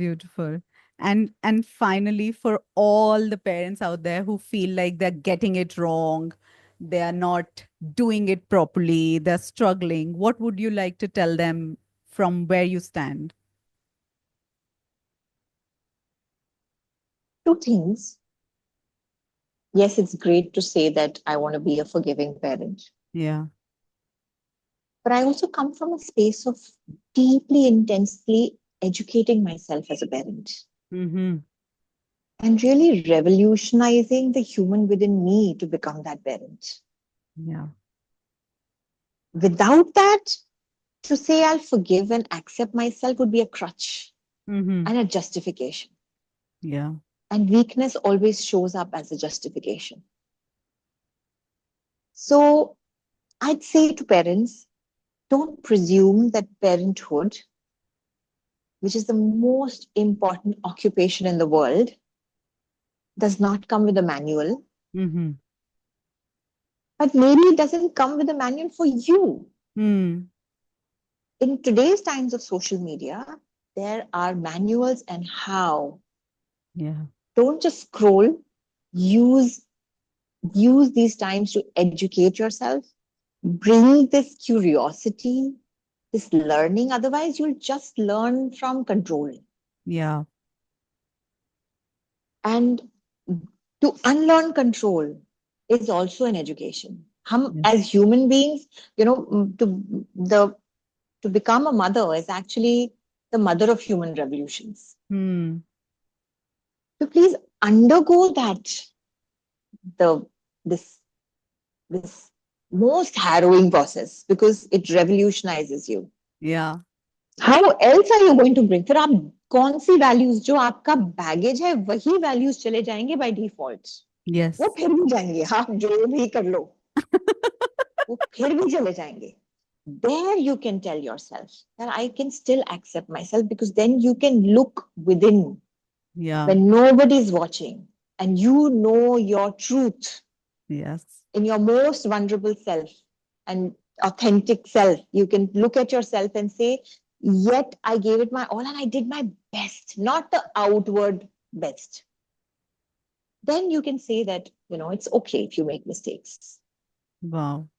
Beautiful. And finally, for all the parents out there who feel like they're getting it wrong, they are not doing it properly, they're struggling, what would you like to tell them from where you stand? two things yes it's great to say that I want to be a forgiving parent Yeah. But I also come from a space of deeply, intensely educating myself as a parent Mm-hmm. and really revolutionizing the human within me to become that parent. Yeah. Without that, to say I'll forgive and accept myself would be a crutch Mm-hmm. and a justification. Yeah. And weakness always shows up as a justification. So I'd say to parents, don't presume that parenthood, which is the most important occupation in the world, does not come with a manual. Mm-hmm. But maybe it doesn't come with a manual for you. Mm. In today's times of social media, there are manuals and how. Yeah. Don't just scroll. Use use these times to educate yourself. Bring this curiosity, this learning. Otherwise, you'll just learn from control. Yeah. And to unlearn control is also an education. Yeah. As human beings, to become a mother is actually the mother of human revolutions. Mm. So please undergo the this this most harrowing process because it revolutionizes you. Yeah. How else are you going to bring? फिर आप कौन सी values जो आपका baggage है वही values चले जाएंगे by default वो Yes. फिर भी जाएंगे आप जो भी कर लो वो फिर भी चले जाएंगे there you can tell yourself that I can still accept myself because then you can look within Yeah. when nobody's watching and you know your truth Yes. in your most vulnerable self and authentic self. You can look at yourself and say, yet I gave it my all and I did my best, not the outward best. Then you can say that, it's okay if you make mistakes. Wow.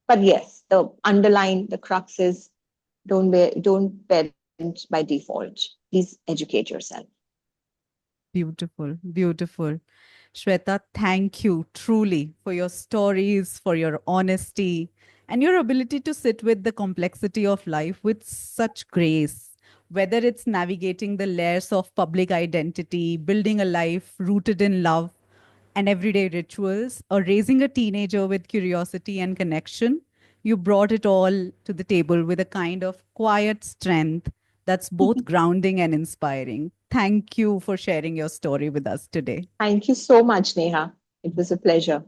But yes, the underline, the crux is don't parent by default. Please educate yourself. Beautiful. Beautiful. Shweta, thank you truly for your stories, for your honesty, and your ability to sit with the complexity of life with such grace. Whether it's navigating the layers of public identity, building a life rooted in love and everyday rituals, or raising a teenager with curiosity and connection, you brought it all to the table with a kind of quiet strength that's both grounding and inspiring. Thank you for sharing your story with us today. Thank you so much, Neha. It was a pleasure.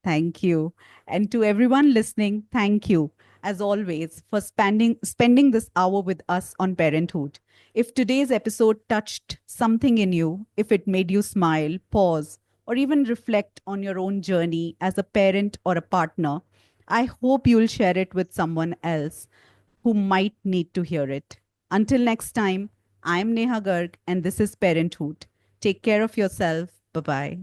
Thank you. And to everyone listening, thank you, as always, for spending this hour with us on parenthood. If today's episode touched something in you, if it made you smile, pause, or even reflect on your own journey as a parent or a partner, I hope you'll share it with someone else who might need to hear it. Until next time, I'm Neha Garg, and this is Parenthood. Take care of yourself. Bye bye.